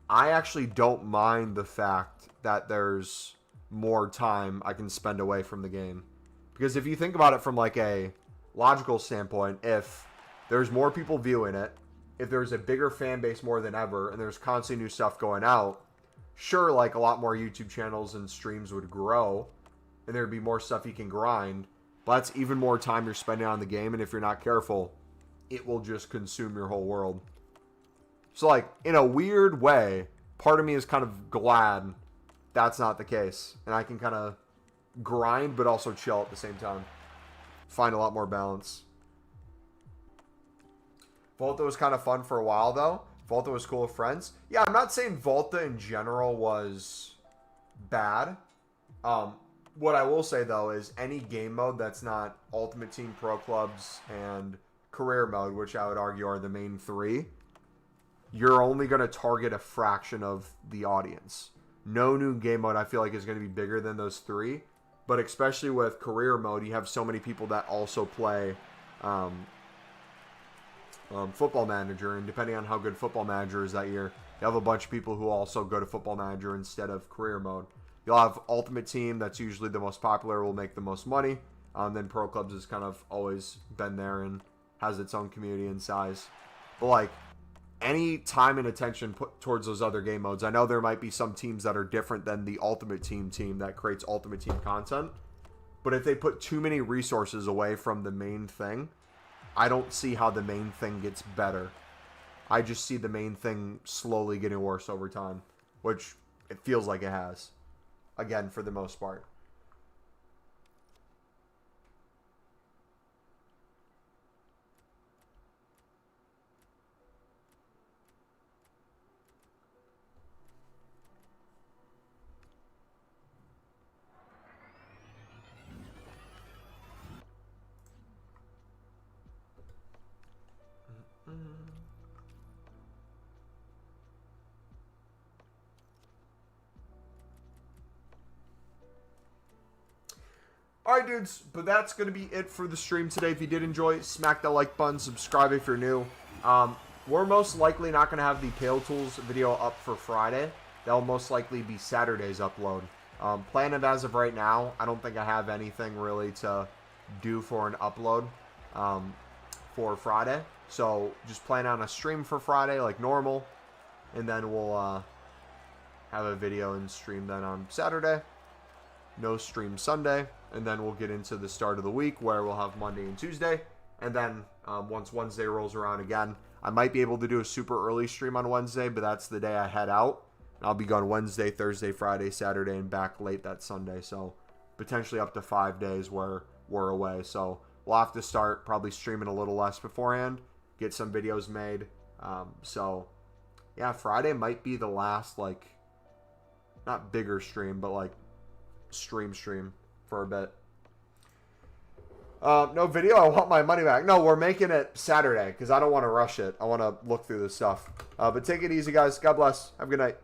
I actually don't mind the fact that there's more time I can spend away from the game. Because if you think about it from like a logical standpoint, if there's more people viewing it, if there's a bigger fan base more than ever, and there's constantly new stuff going out, sure, like a lot more YouTube channels and streams would grow, and there'd be more stuff you can grind, but that's even more time you're spending on the game, and if you're not careful, it will just consume your whole world. So like, in a weird way, part of me is kind of glad that's not the case. And I can kind of grind, but also chill at the same time. Find a lot more balance. Volta was kind of fun for a while, though. Volta was cool with friends. Yeah, I'm not saying Volta in general was bad. What I will say, though, is any game mode that's not Ultimate Team, Pro Clubs, and Career Mode, which I would argue are the main three, you're only going to target a fraction of the audience. No new game mode I feel like is going to be bigger than those three, but especially with Career Mode, you have so many people that also play Football Manager, and depending on how good Football Manager is that year, you have a bunch of people who also go to Football Manager instead of Career Mode. You'll have Ultimate Team, that's usually the most popular, will make the most money. Then Pro Clubs has kind of always been there and has its own community and size. But like, any time and attention put towards those other game modes. I know there might be some teams that are different than the Ultimate Team that creates Ultimate Team content. But if they put too many resources away from the main thing, I don't see how the main thing gets better. I just see the main thing slowly getting worse over time, which it feels like it has. Again, for the most part. Alright, dudes, but that's going to be it for the stream today. If you did enjoy, smack that like button, subscribe if you're new. We're most likely not going to have the Pale Tools video up for Friday. That'll most likely be Saturday's upload. Plan of as of right now, I don't think I have anything really to do for an upload for Friday. So just plan on a stream for Friday like normal. And then we'll have a video and stream then on Saturday. No stream Sunday. And then we'll get into the start of the week where we'll have Monday and Tuesday. And then once Wednesday rolls around again, I might be able to do a super early stream on Wednesday, but that's the day I head out. I'll be gone Wednesday, Thursday, Friday, Saturday, and back late that Sunday. So potentially up to 5 days where we're away. So we'll have to start probably streaming a little less beforehand, get some videos made. So yeah, Friday might be the last, like, not bigger stream, but like stream for a bit. No video, I want my money back. No, we're making it Saturday because I don't want to rush it. I want to look through this stuff. But take it easy, guys. God bless. Have a good night.